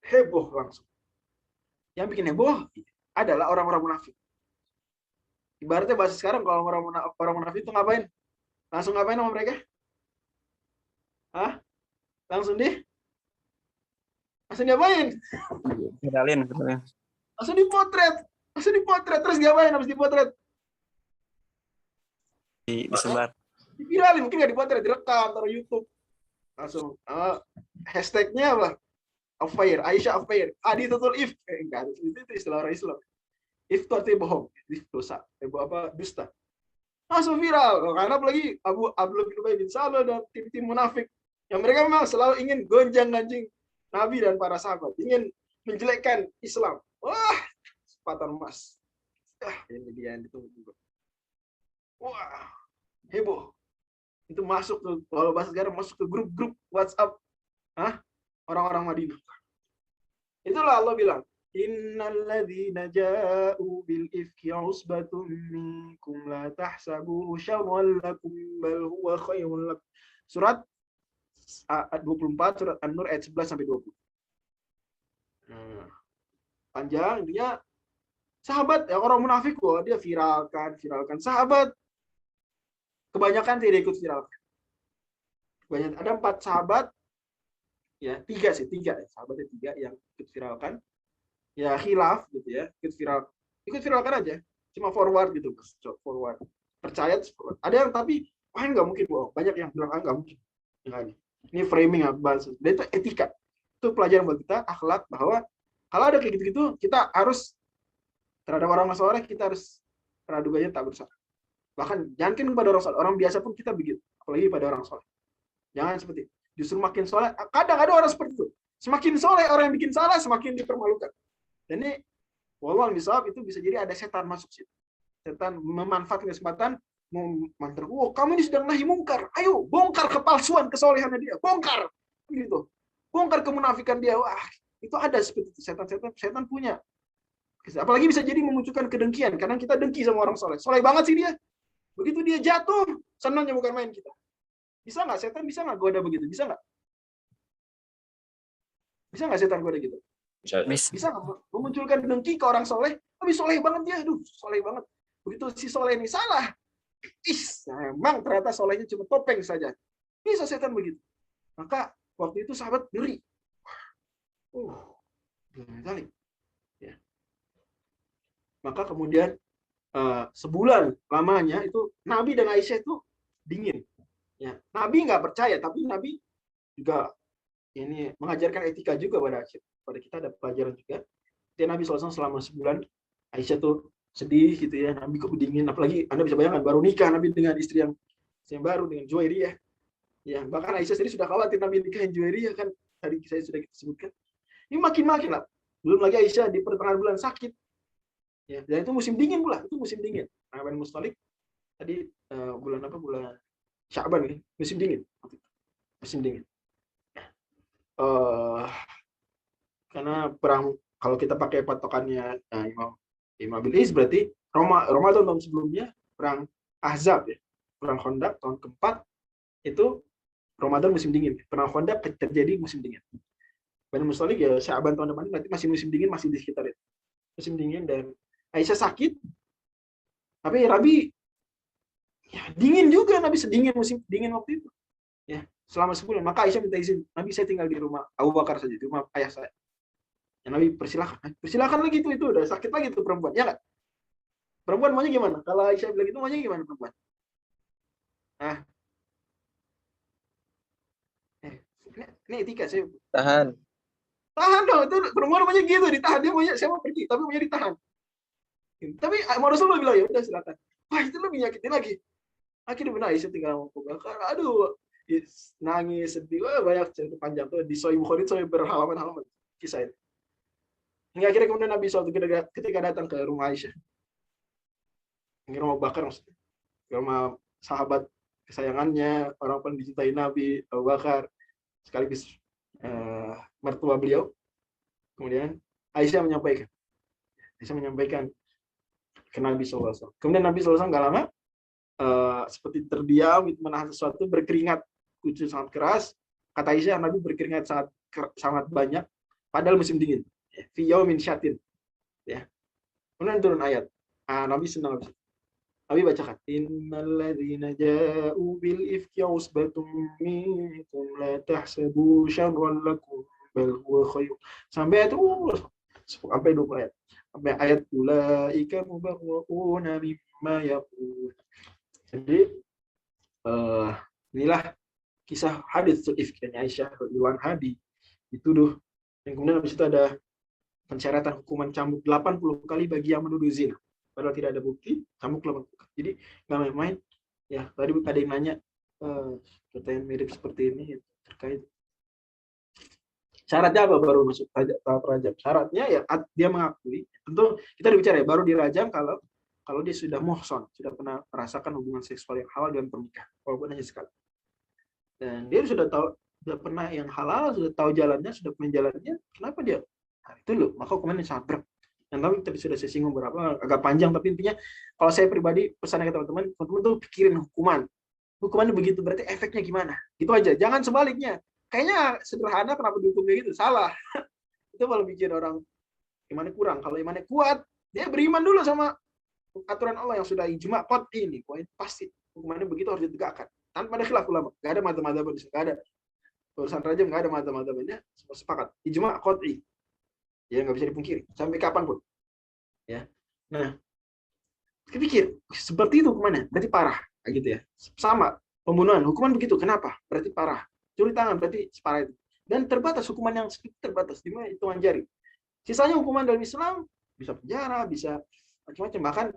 Heboh langsung. Yang bikin heboh adalah orang-orang munafik. Ibaratnya bahasa sekarang, kalau orang munafik itu ngapain? Langsung ngapain sama mereka? Hah? Langsung diapain? Viralin. Langsung dipotret. Terus diapain habis dipotret? Disebar. Diviralin, mungkin nggak dipotret, direkam, taruh YouTube. Langsung hashtagnya apa? Affair, Aisyah affair. Hadithatul ifk. Enggak, itu istilah orang Islam. Ifk itu artinya bohong, dosa, dusta. Langsung viral. Karena apalagi Abu bin Ubay bin Salul dan tim-tim munafik yang mereka memang selalu ingin gonjang-ganjing Nabi dan para sahabat, ingin menjelekkan Islam. Wah, kesempatan emas. Ini dia yang ditunggu-tunggu. Wah, heboh. Itu masuk tuh, kalau bahasa sekarang masuk ke grup-grup WhatsApp orang-orang Madinah. Itulah Allah bilang, innalladzina ja'u bil ifki usbatum minkum la tahsabuhu syarran lakum bal huwa khairun lakum. Surat 24, surat An-Nur ayat 11 sampai 20. Panjang, dia sahabat ya, orang munafik kok dia viralkan sahabat. Kebanyakan tidak ikut viralkan. Ada 4 sahabat, ya 3 sahabatnya 3 yang ikut viralkan. Ya khilaf gitu ya, ikut viralkan aja, cuma forward gitu, forward. Percaya forward. Ada yang tapi nggak mungkin bohong. Banyak yang bilang nggak mungkin. Ini framing bahasa. Dan itu etika. Itu pelajaran buat kita, akhlak, bahwa kalau ada kayak gitu-gitu, kita harus terhadap orang soleh, kita harus praduganya tak bersalah. Bahkan jangan kepada orang soleh, orang biasa pun kita begitu, apalagi pada orang soleh. Jangan seperti itu. Justru makin soleh, kadang ada orang seperti itu. Semakin soleh orang yang bikin salah, semakin dipermalukan. Dan ini, wallahu a'lam, itu bisa jadi ada setan masuk situ. Setan memanfaatkan kesempatan, mantra, kamu ini sedang nahi mungkar. Ayo, bongkar kepalsuan kesolehannya dia. Bongkar. Gitu. Bongkar kemunafikan dia. Wah, itu ada seperti itu. Setan punya. Apalagi bisa jadi memunculkan kedengkian. Kadang kita dengki sama orang soleh. Soleh banget sih dia. Begitu dia jatuh, senangnya bukan main kita. Bisa nggak setan bisa nggak goda begitu? Bisa nggak? Bisa nggak setan goda gitu? Bisa nggak memunculkan dengki ke orang soleh? Tapi soleh banget dia, aduh soleh banget. Begitu si soleh ini salah, memang ternyata solehnya cuma topeng saja. Bisa setan begitu. Maka waktu itu sahabat ngeri. Kali. Ya. Maka kemudian sebulan lamanya itu Nabi dan Aisyah itu dingin. Ya, Nabi nggak percaya, tapi Nabi juga ini mengajarkan etika juga pada kita, ada pelajaran juga. Jadi Nabi SAW selama sebulan, Aisyah tuh sedih gitu ya, Nabi kok dingin, apalagi Anda bisa bayangkan baru nikah Nabi dengan istri yang baru dengan Juwairiyah. Ya, bahkan Aisyah sendiri sudah khawatir Nabi nikahin Juwairiyah kan, tadi saya sudah sebutkan. Ini makin lah. Belum lagi Aisyah di pertengahan bulan sakit. Ya, dan itu musim dingin pula, itu musim dingin. Nah, Bani Mustalik tadi bulan apa? Bulan Sya'ban ini, musim dingin. Musim dingin. Karena perang, kalau kita pakai patokannya Imam Abilis, berarti Ramadan tahun sebelumnya perang Ahzab ya, perang Khandaq tahun keempat itu Ramadan musim dingin, perang Khandaq terjadi musim dingin. Bani Mustalik ya Sya'ban tahun depan berarti masih musim dingin, masih di sekitar itu musim dingin. Dan Aisyah sakit, tapi Rabi ya dingin juga, Nabi sedingin musim dingin waktu itu ya selama sebulan. Maka Aisyah minta izin, Nabi saya tinggal di rumah Abu Bakar saja, di rumah ayah saya. Ya, Nabi persilahkan lagi itu udah sakit lagi tuh perempuan, ya nggak? Perempuan maunya gimana? Kalau Aisyah bilang itu maunya gimana perempuan? Nah, ini etika saya. Tahan. Tahan dong, itu perempuan maunya gitu, ditahan. Dia maunya saya mau pergi, tapi maunya ditahan. Tapi Rasulullah bilang ya udah silakan. Wah itu lebih nyakitin lagi. Akhirnya benar Aisyah tinggal sama Abu Bakar. Aduh, nangis sedih. Wah, banyak cerita panjang tuh di Sahih Bukhari sampai berhalaman-halaman kisah itu. Hingga akhirnya kemudian Nabi SAW ketika datang ke rumah Aisyah, ke rumah Abu Bakar maksudnya, ke rumah sahabat kesayangannya, orang paling dicintai Nabi, Abu Bakar, sekaligus mertua beliau. Kemudian Aisyah menyampaikan ke Nabi SAW. Kemudian Nabi SAW nggak lama seperti terdiam, menahan sesuatu, berkeringat kucu sangat keras. Kata Aisyah, Nabi berkeringat sangat banyak, padahal musim dingin. Fi yaumin syatin. Ya. Kemudian turun ayat. Nabi senang habis. Nabi bacakan, innal ladzina ja'u bil ifki usbatum minkum la tahsabu syarran lakum bal huwa khair. Sampai itu sampai 20 ayat. Sampai ayat ulaika mubarrauna mimma yaqul. Jadi inilah kisah hadits ifki Aisyah radhiyallahu anha dituduh, dan kemudian habis itu ada pensyaratan hukuman cambuk 80 kali bagi yang menuduh zina. Padahal tidak ada bukti, cambuk 80 kali. Jadi nggak main-main. Ya, tadi ada yang nanya pertanyaan mirip seperti ini terkait syaratnya apa baru masuk tahap rajam. Syaratnya ya dia mengakui. Tentu kita bicara ya baru dirajam kalau dia sudah muhson, sudah pernah merasakan hubungan seksual yang halal dengan pernikahan, walaupun hanya sekali. Dan dia sudah pernah yang halal, sudah tahu jalannya, sudah punya jalannya, kenapa dia? Nah, itu loh, maka hukumannya sangat berat. Dan tadi sudah saya singgung beberapa, agak panjang, tapi intinya kalau saya pribadi pesannya ke teman-teman tuh pikirin hukuman. Hukumannya begitu, berarti efeknya gimana? Itu aja, jangan sebaliknya. Kayaknya sederhana, kenapa dihukum kayak gitu? Salah. Itu kalau bikin orang imannya kurang. Kalau imannya kuat, dia beriman dulu sama aturan Allah yang sudah ijma qat'i ini. Poin pasti hukumannya begitu harus ditegakkan. Tanpa ada khilaf ulama. Enggak ada madzhab-madzhab, enggak ada. Urusan rajam enggak ada madzhab-madzhabnya, semua sepakat. Ijma qat'i. Ya nggak bisa dipungkiri sampai kapanpun. Ya. Nah, pikir seperti itu hukumannya, berarti parah, kayak gitu ya. Sama pembunuhan, hukuman begitu. Kenapa? Berarti parah. Curi tangan berarti separah itu. Dan terbatas hukuman yang sedikit terbatas, di mana hitungan jari. Sisanya hukuman dalam Islam bisa penjara, bisa macam-macam, bahkan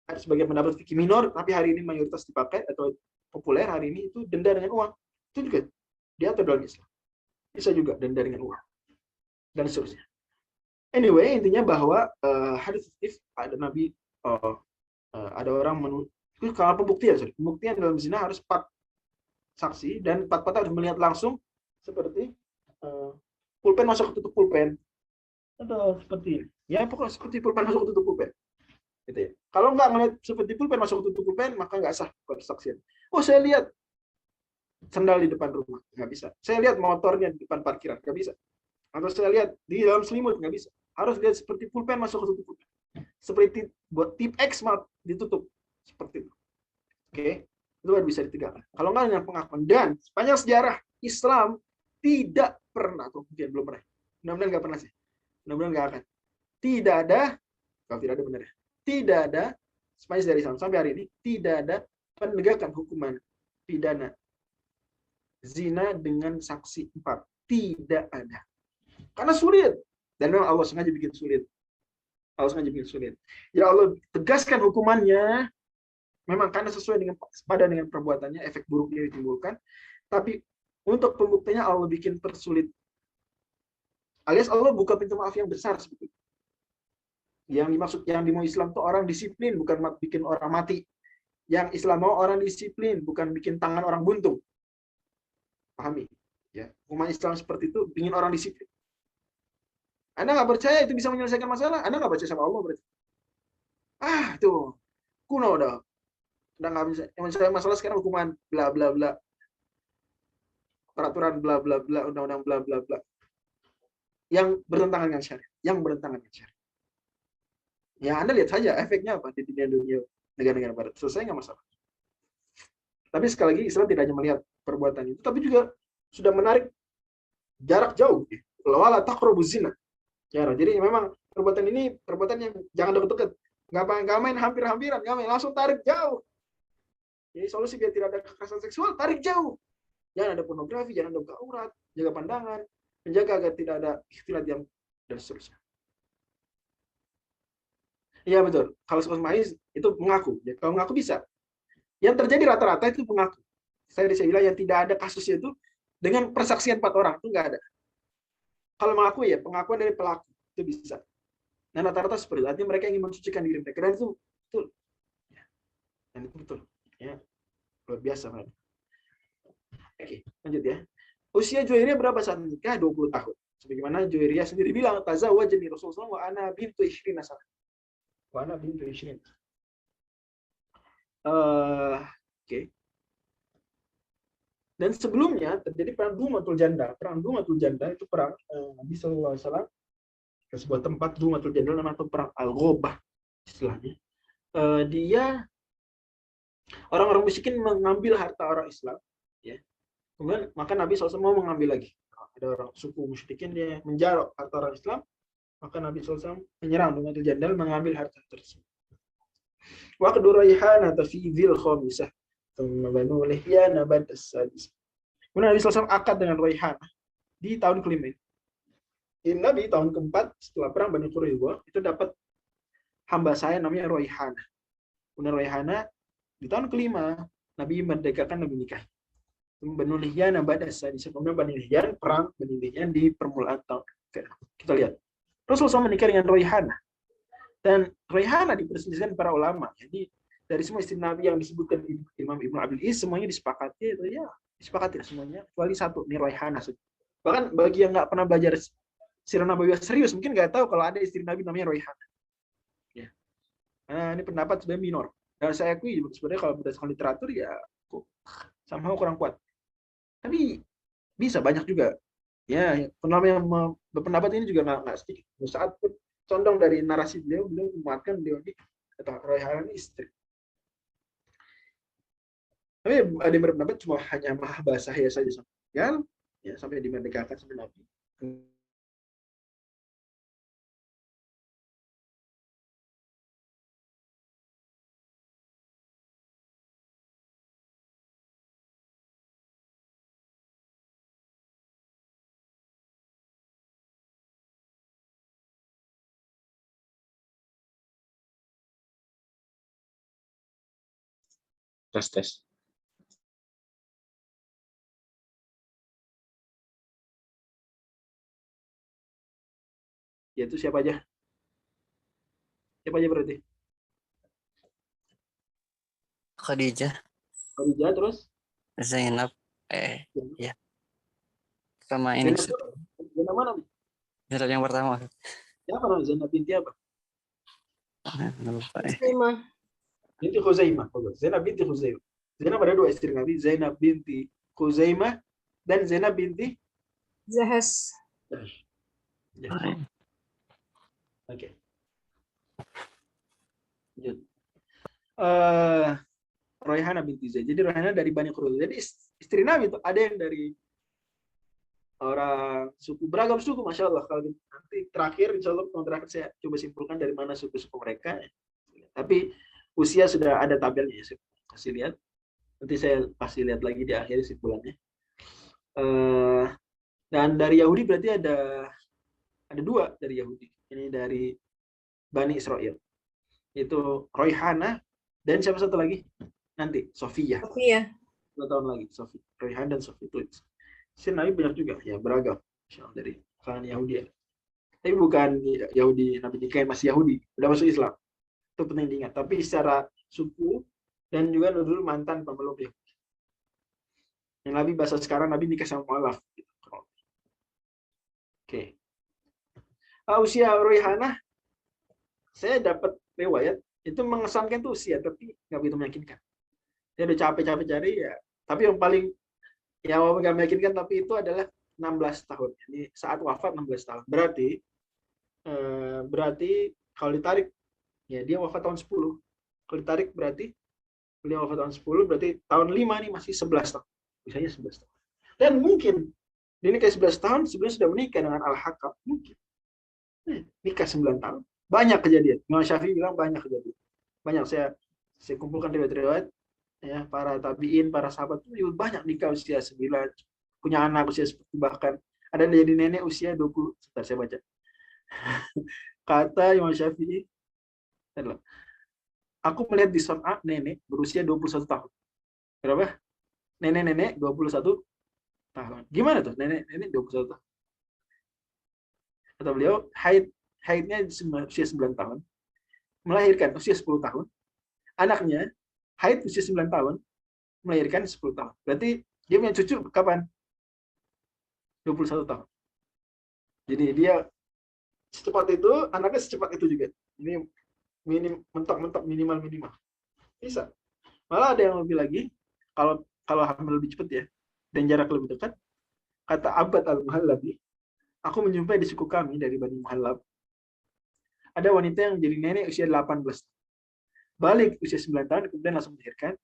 Ada sebagian pendapat fikih minor, tapi hari ini mayoritas dipakai atau populer hari ini itu denda dengan uang. Itu juga diatur dalam Islam. Bisa juga denda dengan uang dan seterusnya. Anyway, intinya bahwa hadis ada Nabi ada orang kalau pembuktian dalam zina harus 4 saksi dan 4 harus melihat langsung seperti pulpen masuk ke tutup pulpen atau seperti ya pokoknya seperti pulpen masuk ke tutup pulpen gitu ya. Kalau nggak ngelihat seperti pulpen masuk ke tutup pulpen maka nggak sah persaksian. Oh saya lihat sendal di depan rumah nggak bisa. Saya lihat motornya di depan parkiran nggak bisa. Atau saya lihat di dalam selimut nggak bisa. Harus lihat seperti pulpen masuk ke tutup pulpen. Seperti buat tip X ditutup seperti itu. Oke, itu baru bisa ditegakkan. Kalau nggak dengan pengakuan dan sepanjang sejarah Islam tidak pernah atau mungkin belum pernah. Mudah-mudahan nggak pernah sih. Mudah-mudahan nggak akan. Tidak ada, kalau tidak ada benar ya. Tidak ada sepanjang dari Islam sampai hari ini tidak ada penegakan hukuman pidana zina dengan saksi 4. Tidak ada. Karena sulit. Dan memang Allah sengaja bikin sulit. Allah sengaja bikin sulit. Ya Allah tegaskan hukumannya memang karena sesuai dengan sepadan dengan perbuatannya, efek buruknya ditimbulkan. Tapi untuk pembuktiannya Allah bikin persulit. Alias Allah buka pintu maaf yang besar sebetulnya. Yang dimaksud yang dimau Islam itu orang disiplin, bukan bikin orang mati. Yang Islam mau orang disiplin, bukan bikin tangan orang buntung. Pahami? Ya, umat Islam seperti itu ingin orang disiplin. Anda nggak percaya itu bisa menyelesaikan masalah? Anda nggak percaya sama Allah berarti? Itu kuno udah nggak bisa. Yang masalah sekarang hukuman bla bla bla, peraturan bla bla bla, undang-undang bla bla bla, yang bertentangan dengan syariat, Ya Anda lihat saja efeknya apa di dunia negara-negara Barat. Selesai nggak masalah. Tapi sekali lagi Islam tidak hanya melihat perbuatan itu, tapi juga sudah menarik jarak jauh. Wala taqrabuz zina. Jadi memang perbuatan ini perbuatan yang jangan dekat-dekat. Nggak main hampir-hampiran, nggak main langsung tarik jauh. Jadi solusi biar tidak ada kekerasan seksual, tarik jauh. Jangan ada pornografi, jangan ada buka aurat, jaga pandangan, menjaga agar tidak ada ikhtilat yang dan seterusnya. Iya betul. Kalau sekolah mais itu mengaku. Ya, kalau mengaku bisa. Yang terjadi rata-rata itu mengaku. Saya bilang yang tidak ada kasusnya itu dengan persaksian 4 orang itu nggak ada. Kalau mengaku ya pengakuan dari pelaku itu bisa. Dan rata-rata seperti itu. Artinya mereka ingin mensucikan diri mereka dan itu betul. Dan itu betul. Ya, luar biasa. Oke, lanjut ya. Usia Juwairiyah berapa saat menikah? 20 tahun. Sebagaimana Juwairiyah sendiri bilang, tazawwajani Rasulullah wa ana bintu 20 sana. Wa ana bintu 20. Oke. Dan sebelumnya terjadi perang Dumatul Janda. Perang Dumatul Janda itu perang Nabi Sallallahu Alaihi Wasallam ke sebuah tempat Dumatul Janda atau perang Al-Ghobah istilahnya. Dia orang-orang musyrikin mengambil harta orang Islam, ya. Kemudian maka Nabi SAW mau mengambil lagi. Ada orang suku musyrikin dia menjarok harta orang Islam, maka Nabi SAW menyerang Dumatul Jandal mengambil harta tersebut. Wa qad raihana fi dzil khamisah thumma banu lihyana ba'da as-sadis. Kemudian Nabi SAW akad dengan Raihana di tahun kelima. Ini Nabi tahun keempat setelah perang Bani Quraidah itu dapat hamba saya namanya Raihana. Kemudian Raihana di tahun kelima Nabi merdekakan Nabi nikah. Banu Lihyan ba'da as-sadis. Kemudian Bani Lihyan perang Bani Lihyan di permulaan tahun ke-6. Kita lihat. Rasulullah SAW menikah dengan Raihana. Dan Raihana diperselisihkan para ulama. Jadi dari semua istri Nabi yang disebutkan Imam Ibnu Abil Is semuanya disepakati itu ya disepakati semuanya kecuali satu nih Raihana. Bahkan bagi yang nggak pernah belajar sirah Nabi serius mungkin nggak tahu kalau ada istri Nabi namanya Raihana. Ya. Nah, ini pendapat sebenarnya minor. Dan saya akui sebenarnya kalau berdasarkan literatur ya somehow kurang kuat. Tapi bisa banyak juga. Ya, pendapat yang berpendapat ini juga nggak sedikit. Saat condong dari narasi beliau memuatkan beliau ini atau Raihana ini istri. Tapi ada yang berpendapat cuma hanya bahasa ya saja sampai dimerdekakan sampai Nabi. tes. Yaitu siapa aja? Siapa aja berarti? Khadijah, Khadijah terus? Zainab, ya, sama ini Zainab, Zainab mana? Zainab yang pertama. Siapa namanya? Zainab binti apa? Lupa. Binti Khuzaimah. Zainab binti Khuzaimah. Zainab ada 2 istri Nabi, Zainab binti Khuzaimah dan Zainab binti Zahas. Ya. Oke. Lanjut. Royhana binti Zaid. Jadi Royhana dari Bani Quraidah. Jadi istri Nabi itu ada yang dari orang suku, beragam suku, masya Allah. Kalau nanti terakhir, insya Allah terakhir saya coba simpulkan dari mana suku-suku mereka. Tapi usia sudah ada tabelnya, saya kasih lihat. Nanti saya kasih lihat lagi di akhir simpulannya. Dan dari Yahudi berarti ada 2 dari Yahudi. Ini dari Bani Israel. Itu Royhana dan siapa satu lagi? Nanti Sofia. 2 tahun lagi Sofia. Royhana dan Sofia itu. Si Nabi banyak juga ya, beragam dari kalangan Yahudi. Tapi bukan Yahudi Nabi nikah masih Yahudi, udah masuk Islam. Itu penting diingat. Tapi secara suku dan juga dulu mantan pemeluk Yahudi. Yang Nabi bahasa sekarang Nabi nikah sama mualaf. Oke. Usia Royhana, saya dapat riwayat itu mengesankan tuh usia, tapi nggak begitu meyakinkan. Saya udah capek-capek cari ya. Tapi yang paling ya walaupun nggak meyakinkan, tapi itu adalah 16 tahun. Ini saat wafat 16 tahun. Berarti kalau ditarik ya dia wafat tahun 10. Kalau ditarik berarti beliau wafat tahun 10, berarti tahun 5 nih masih 11 tahun. Bisanya 11 tahun. Dan mungkin dia nikah 11 tahun sebelum sudah menikah dengan Al-Hakam. Mungkin. Nikah 9 tahun. Banyak kejadian. Imam Syafi'i bilang banyak kejadian. Banyak saya kumpulkan riwayat-riwayat ya, para tabiin, para sahabat itu banyak nikah usia 9, punya anak usia 10, bahkan ada yang jadi nenek usia 20. Sebentar saya baca. Kata Imam Syafi'i, aku melihat di Son'a nenek berusia 21 tahun. Berapa? Nenek-nenek 21 tahun. Gimana tuh nenek 21 tahun? Kata beliau, haidnya usia 9 tahun, melahirkan usia 10 tahun, anaknya haid usia 9 tahun, melahirkan 10 tahun. Berarti dia punya cucu kapan? 21 tahun. Jadi dia secepat itu, anaknya secepat itu juga. Ini mentok-mentok minimal. Bisa. Malah ada yang lebih lagi, kalau hamil lebih cepat ya, dan jarak lebih dekat, kata Abbad al-Muhallabi, aku menjumpai di suku kami dari Bani Muhallab, ada wanita yang jadi nenek usia 18 tahun. Balik usia 9 tahun, kemudian langsung melahirkan.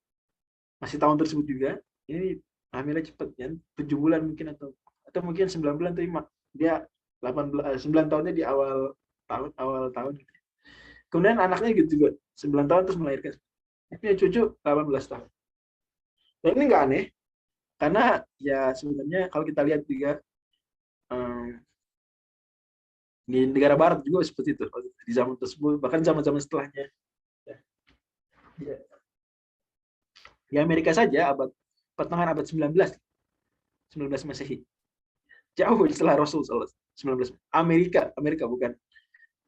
Masih tahun tersebut juga, ini hamilnya cepat ya, 7 bulan mungkin atau mungkin 9 bulan terima. Dia 9 tahunnya di awal tahun gitu. Kemudian anaknya gitu juga, 9 tahun terus melahirkan. Punya cucu 18 tahun. Dan ini nggak aneh, karena ya sebenarnya kalau kita lihat juga di negara barat juga seperti itu di zaman tersebut, bahkan zaman-zaman setelahnya. Ya. Di Amerika saja pertengahan abad 19 Masehi. Jauh setelah Rasul 19. Amerika bukan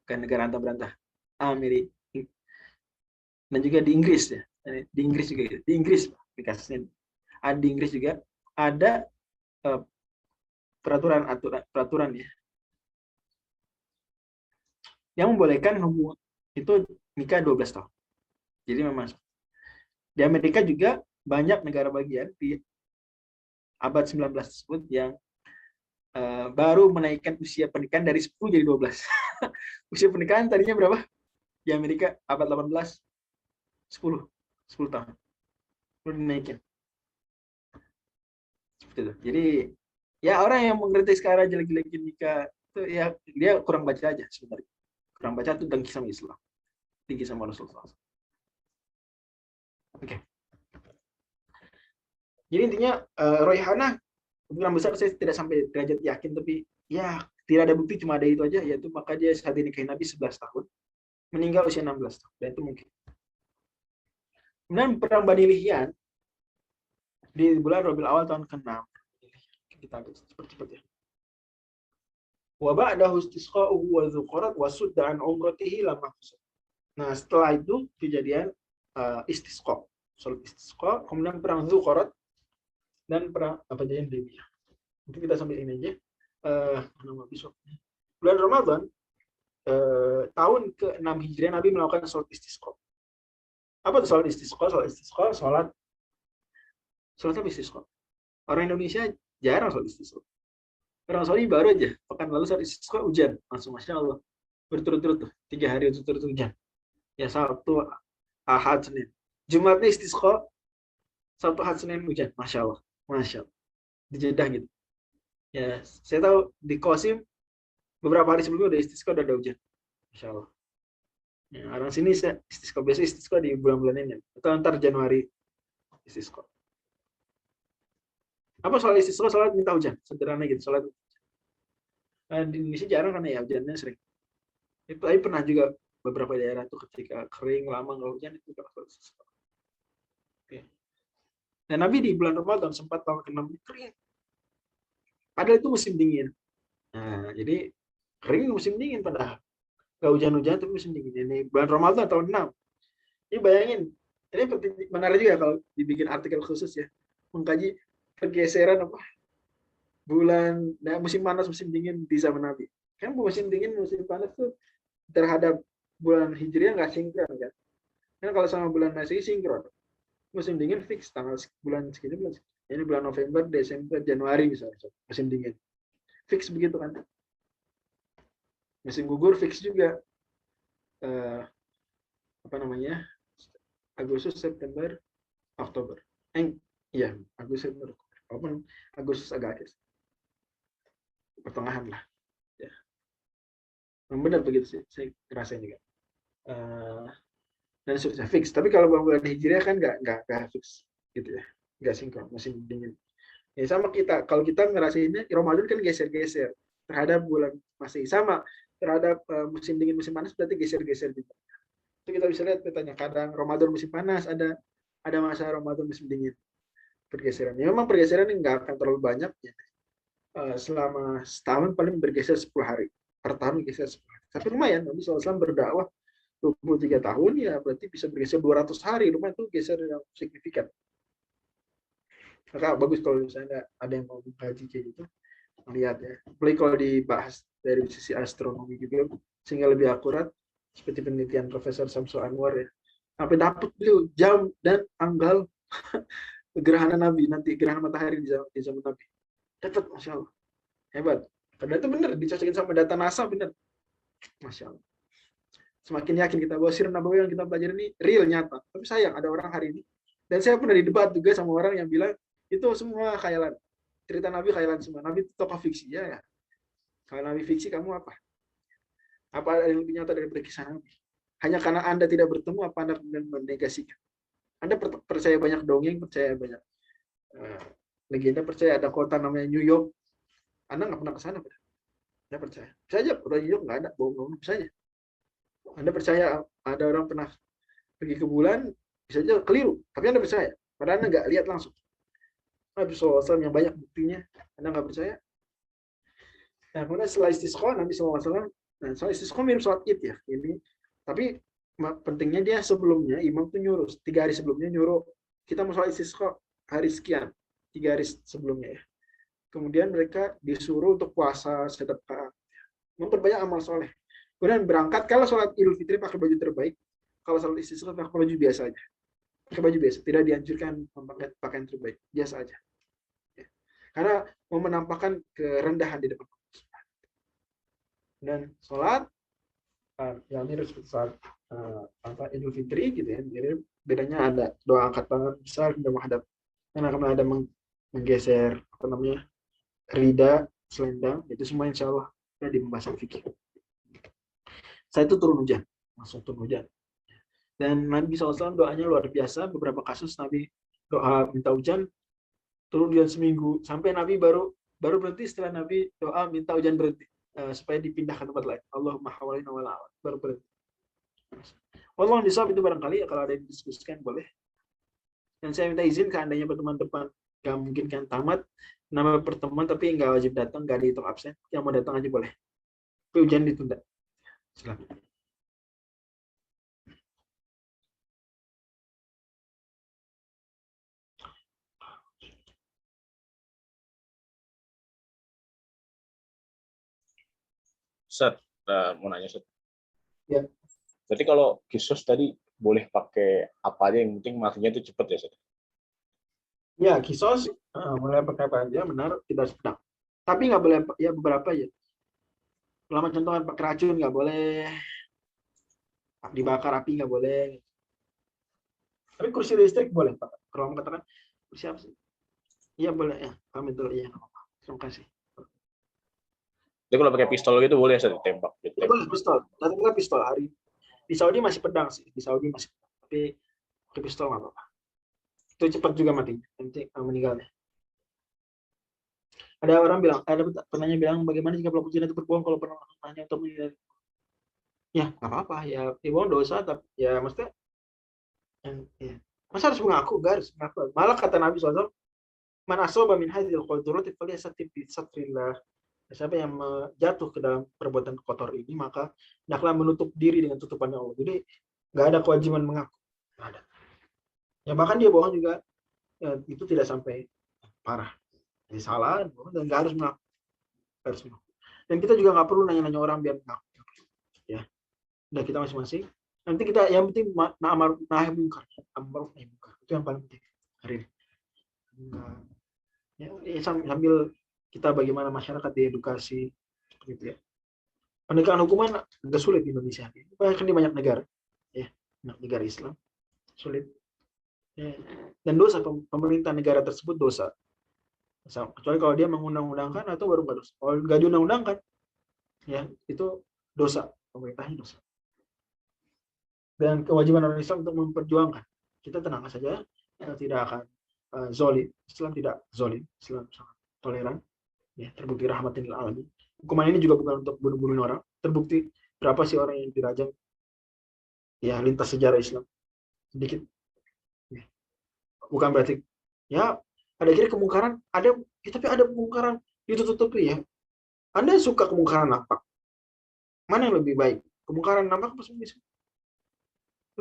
negara antah berantah. Amerika. Dan juga di Inggris ya. Di Inggris juga gitu. Di Inggris di Inggris juga ada peraturan ya, yang membolehkan hubungan itu nikah 12 tahun. Jadi memang di Amerika juga banyak negara bagian di abad 19 tersebut yang baru menaikkan usia pernikahan dari 10 jadi 12. Usia pernikahan tadinya berapa? Di Amerika abad 18 10 tahun. Baru dinaikin. Seperti itu. Jadi ya orang yang mengerti sekarang jelek-jelekin nikah itu ya dia kurang baca aja sebenarnya. Kurang baca itu dengki sama Islam. Tinggi sama Rasulullah. Oke. Jadi intinya Royhana kemungkinan besar saya tidak sampai derajat yakin, tapi ya tidak ada bukti, cuma ada itu aja, yaitu maka dia saat dinikahi Nabi 11 tahun, meninggal usia 16 tahun, dan itu mungkin. Kemudian perang Bani Lihyan di bulan Rabiul Awal tahun ke-6. Kita cepat-cepat ya. Wa ba'dahu istisqa'uhu wa dzuqarat wa sudda an umratihi lama. Nah, setelah itu kejadian istisqa. Salat istisqa, kemudian perang Dzuqarat dan perang apa aja yang Hudaybiyah. Mungkin kita sampai ini aja. Nama besok. Bulan Ramadan tahun ke-6 Hijriah Nabi melakukan salat istisqa. Apa itu salat istisqa? Salat istisqa, salat apa istisqa? Orang Indonesia jarang salat istisqa. Orang Saudi baru aja pekan lalu salat istisqa hujan, langsung Masya Allah berturut-turut tuh 3 hari berturut-turut hujan. Ya Sabtu, Ahad, Senin. Jumatnya istisqa, Sabtu, Ahad, Senin hujan. Masya Allah. Di Jeddah gitu. Ya, saya tahu di Qasim beberapa hari sebelumnya udah istisqa, udah ada hujan. Masya Allah. Ya, orang sini istisqa, biasa istisqa di bulan-bulan ini. Atau antar Januari istisqa. Apa soal istisqa? Salat minta hujan. Sederhana gitu, salat. Di Indonesia jarang kan ya, hujannya sering. Itu tapi pernah juga beberapa daerah tuh ketika kering lama nggak hujan itu kan salat istisqa. Oke. Dan Nabi di bulan Ramadan sempat tahun ke-6 kering. Padahal itu musim dingin. Nah, jadi kering musim dingin padahal. Nggak hujan-hujan tapi musim dingin. Ini bulan Ramadan tahun 6. Ini bayangin, ini menarik juga kalau dibikin artikel khusus ya. Mengkaji pergeseran apa bulan musim panas musim dingin di zaman Nabi. Kan musim dingin musim panas tuh terhadap bulan Hijriah nggak sinkron kan. Kan kalau sama bulan Masehi sinkron. Musim dingin fix tanggal bulan segini bulan segini. Ini bulan November, Desember, Januari misalnya musim dingin. Fix begitu kan. Musim gugur fix juga. Apa namanya? Agustus, September, Oktober. Iya, Agustus, September, walaupun Agustus agak akhir. Pertengahan lah. Ya. Benar begitu sih, saya ngerasain juga. Dan sudah fix. Tapi kalau bulan Hijriah kan nggak fix gitu ya, nggak sinkron musim dingin. Ya sama kita, kalau kita ngerasainnya Ramadan kan geser-geser terhadap bulan Masehi, sama terhadap musim dingin musim panas berarti geser-geser juga. Itu kita bisa lihat petanya, kadang Ramadan musim panas ada masa Ramadan musim dingin pergeseran. Ya, memang pergeseran ini nggak akan terlalu banyak ya. Selama setahun paling bergeser 10 hari per tahun geser 10 hari. Tapi lumayan, Nabi SAW berdakwah 23 tahun ya berarti bisa bergeser 200 hari, lumayan itu geser yang signifikan. Maka bagus kalau misalnya ada yang mau mengkaji kayak gitu, melihat ya. Apalagi kalau dibahas dari sisi astronomi juga, sehingga lebih akurat, seperti penelitian Profesor Samsul Anwar ya. Sampai dapat beliau jam dan tanggal gerhana Nabi, nanti gerhana matahari di zaman Nabi. Dapat, Masya Allah. Hebat. Padahal itu benar, dicocokin sama data NASA, benar. Masya Allah. Semakin yakin kita bahwa Sirah Nabawi yang kita pelajari ini real, nyata. Tapi sayang, ada orang hari ini. Dan saya pernah didebat juga sama orang yang bilang, itu semua khayalan. Cerita Nabi khayalan semua. Nabi itu tokoh fiksi. Ya. Kalau Nabi fiksi, kamu apa? Apa ada yang lebih nyata dari kisah Nabi? Hanya karena Anda tidak bertemu, apa Anda kemudian menegasikan? Anda percaya banyak dongeng, percaya banyak legenda, percaya ada kota namanya New York. Anda nggak pernah ke sana. Anda percaya. Bisa aja, orang New York nggak ada, bohong-bohong, bisa aja. Anda percaya ada orang pernah pergi ke bulan, bisa aja keliru. Tapi Anda percaya. Padahal Anda nggak lihat langsung. Nabi SAW yang banyak buktinya, Anda nggak percaya? Nah, kemudian setelah istisqa, Nabi SAW, nah, soal istisqa mirip sholat id ya. Ini, tapi pentingnya dia sebelumnya, imam tuh nyuruh, 3 hari sebelumnya nyuruh, kita mau sholat istisqa hari sekian, 3 hari sebelumnya ya. Kemudian mereka disuruh untuk puasa, sedekah, memperbanyak amal soleh. Kemudian berangkat, kalau sholat Idul Fitri pakai baju terbaik, kalau sholat istisqa pakai baju biasa aja. Pakai baju biasa, tidak dianjurkan memakai pakaian terbaik, biasa aja. Ya. Karena mau menampakkan kerendahan di depan Allah. Dan sholat, yang mirip saat Idul Fitri gitu ya. Jadi bedanya ada doa angkat tangan besar dan menghadap. Karena akan ada menggeser apa namanya rida, selendang, itu semua insya Allah ada di pembahasan fikih. Saya itu turun hujan, langsung turun hujan. Dan Nabi SAW doanya luar biasa. Beberapa kasus Nabi doa minta hujan, turun hujan seminggu. Sampai Nabi baru berhenti setelah Nabi doa minta hujan berhenti. Supaya dipindahkan tempat lain. Allahumma hawalina wala awal. Baru berhenti. Wallahu nisab itu barangkali ya, kalau ada yang didiskusikan boleh. Dan saya minta izin seandainya pertemuan depan nggak mungkin kan tamat, nama pertemuan tapi nggak wajib datang, nggak dihitung absen. Yang mau datang aja boleh. Tapi ujian ditunda. Silakan. Ustaz, mau nanya Ustaz. Ya. Jadi kalau kisos tadi boleh pakai apa aja, yang penting matinya itu cepet ya Ustaz? Ya, kisos boleh pakai apa aja, benar, tidak sedang. Tapi nggak boleh, ya beberapa ya. Selama contoh kan pakai racun nggak boleh, dibakar api nggak boleh. Tapi kursi listrik boleh Pak. Kalau mau katakan kursi apa sih? Iya boleh ya, kami dulu ya. Terima kasih. Jadi kalau pakai pistol gitu boleh Ustaz ditembak gitu. Ya, boleh pistol. Nanti kita pistol hari di Saudi masih pedang sih, di Saudi masih, tapi pakai pistol nggak apa-apa. Itu cepat juga matinya, nanti meninggalnya. Ada orang bilang, ada penanya bilang, bagaimana jika pelaku zina itu berbohong kalau pernah nanya untuk meninggal? Ya nggak apa-apa, ya bohong dosa, tapi ya maksudnya, ya. Masa harus mengaku? Gak harus mengaku. Malah kata Nabi SAW, man asoba min hadhil qadurati falyasatib bi satrillah. Siapa yang jatuh ke dalam perbuatan kotor ini, maka hendaklah menutup diri dengan tutupannya Allah. Jadi nggak ada kewajiban mengaku. Nggak ada. Ya bahkan dia bohong juga, ya, itu tidak sampai parah. Jadi salah, dan nggak harus mengaku. Harus mengaku. Dan kita juga nggak perlu nanya-nanya orang biar mengaku. Ya, udah kita masing-masing. Nanti kita yang penting amar nahi mungkar. Amar nahi mungkar. Itu yang paling penting hari ini. Ya, sambil kita bagaimana masyarakat diedukasi gitu ya. Penegakan hukuman agak sulit di Indonesia. Bahkan di banyak negara, ya, banyak negara Islam sulit. Ya. Dan dosa pemerintah negara tersebut dosa. Kecuali kalau dia mengundang-undangkan atau baru nggak dosa. Kalau nggak diundang-undangkan, ya itu dosa, pemerintahnya dosa. Dan kewajiban orang Islam untuk memperjuangkan. Kita tenang saja, kita tidak akan zolim. Islam tidak zolim, Islam sangat toleran. Ya, terbukti rahmatin lil alamin. Hukuman ini juga bukan untuk bunuh-bunuh orang. Terbukti berapa sih orang yang dirajam? Ya, lintas sejarah Islam. Sedikit. Ya. Bukan berarti ya ada kira kemungkaran, ada ya, tapi ada kemungkaran ditutup-tutupi ya. Anda suka kemungkaran nampak? Mana yang lebih baik? Kemungkaran nampak apa sembunyi?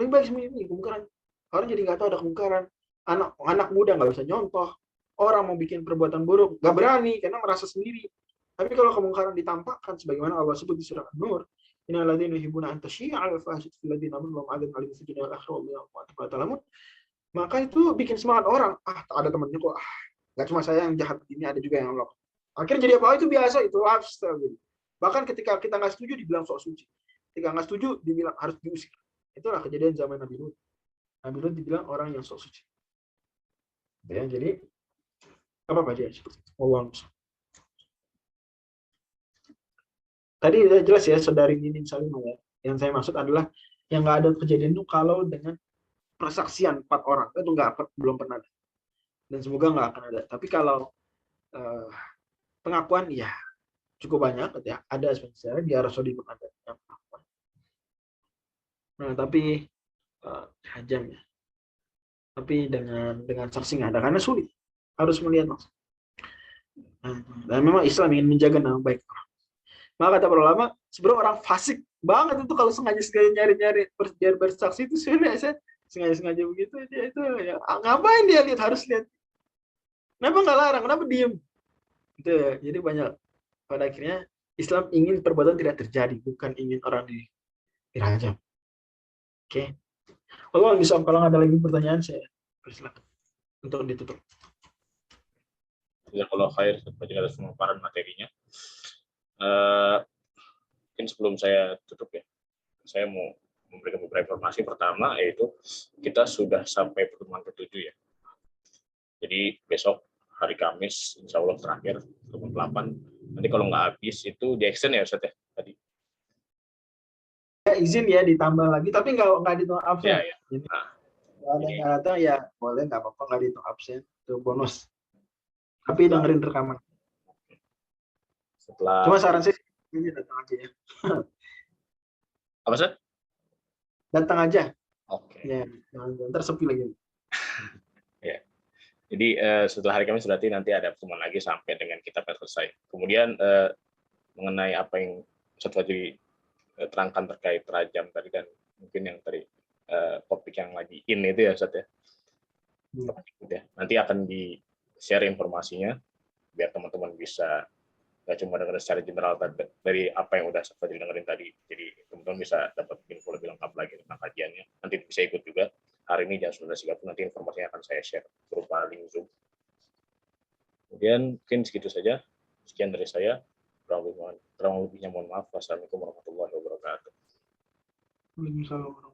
Lebih baik sembunyi kemungkaran. Orang jadi nggak tahu ada kemungkaran. Anak muda nggak bisa nyontoh. Orang mau bikin perbuatan buruk nggak berani karena merasa sendiri. Tapi kalau kemungkaran ditampakkan sebagaimana Allah sebut di surah An-Nur, innal ladzina yuhibbuna an tashi'a al-fahishatu fil ladzina amanu lahum 'adzabun 'aliim fid dunya wal akhirah, maka itu bikin semangat orang. Ada temannya kok. Nggak cuma saya yang jahat begini, ada juga yang Allah. Akhirnya jadi apa? Itu biasa, itu lifestyle gitu. Bahkan ketika kita nggak setuju dibilang sok suci. Ketika nggak setuju dibilang harus diusir. Itulah kejadian zaman Nabi Lut. Nabi Lut dibilang orang yang sok suci. Ya, jadi apa dia seperti itu. Allah. Tadi udah jelas ya, saudari Ninin Salimah ya. Yang saya maksud adalah yang nggak ada kejadian itu kalau dengan persaksian 4 orang itu belum pernah ada. Dan semoga nggak akan ada. Tapi kalau pengakuan ya cukup banyak ya, ada sebenarnya di Arab Saudi pun ada yang pengakuan. Nah, tapi hajam ya. Tapi dengan saksi nggak ada karena sulit. Harus melihat langsung. Dan memang Islam ingin menjaga nama baik orang. Maka kata para ulama, sebenarnya orang fasik banget itu kalau sengaja nyari-nyari bersaksi itu sebenarnya saya sengaja begitu dia itu ya ngapain dia lihat, harus lihat. Kenapa nggak larang? Kenapa diem? Gitu ya. Jadi banyak pada akhirnya Islam ingin perbuatan tidak terjadi, bukan ingin orang dirajam. Oke. Kalau bisa, kalau ada lagi pertanyaan saya persilakan untuk ditutup. Ya, kalau khair seperti ada pemaparan materinya. Mungkin sebelum saya tutup ya, saya mau memberikan beberapa informasi. Pertama yaitu kita sudah sampai pertemuan ke-7 ya. Jadi besok hari Kamis insya Allah terakhir pertemuan 8. Nanti kalau nggak habis itu di extend ya Ustaz ya tadi. Ya, izin ya ditambah lagi, tapi nggak dihitung absen. Ya, ya. Jadi, nah, kalau ada yang datang ya boleh, nggak apa-apa, nggak dihitung absen, itu bonus. Tapi dengerin rekaman. Setelah Cuma saran saya ini datang aja ya. apa sih? Datang aja. Oke. Ya, ntar sepi lagi. Jadi setelah hari Kamis berarti nanti ada pertemuan lagi sampai dengan kita selesai. Kemudian mengenai apa yang Ustaz Fajri terangkan terkait rajam tadi, dan mungkin yang tadi topik yang lagi in itu ya Ustaz ya. Nanti akan di-share informasinya biar teman-teman bisa nggak cuma dengar secara general dari apa yang udah Ustaz Fajri dengerin tadi. Jadi teman-teman bisa dapat info lebih lengkap lagi tentang kajiannya. Nanti bisa ikut juga. Hari ini jam 19.30 nanti informasinya akan saya share berupa link Zoom. Kemudian mungkin segitu saja. Sekian dari saya. Kurang lebihnya mohon maaf. Wassalamualaikum warahmatullahi wabarakatuh. Waalaikumsalam.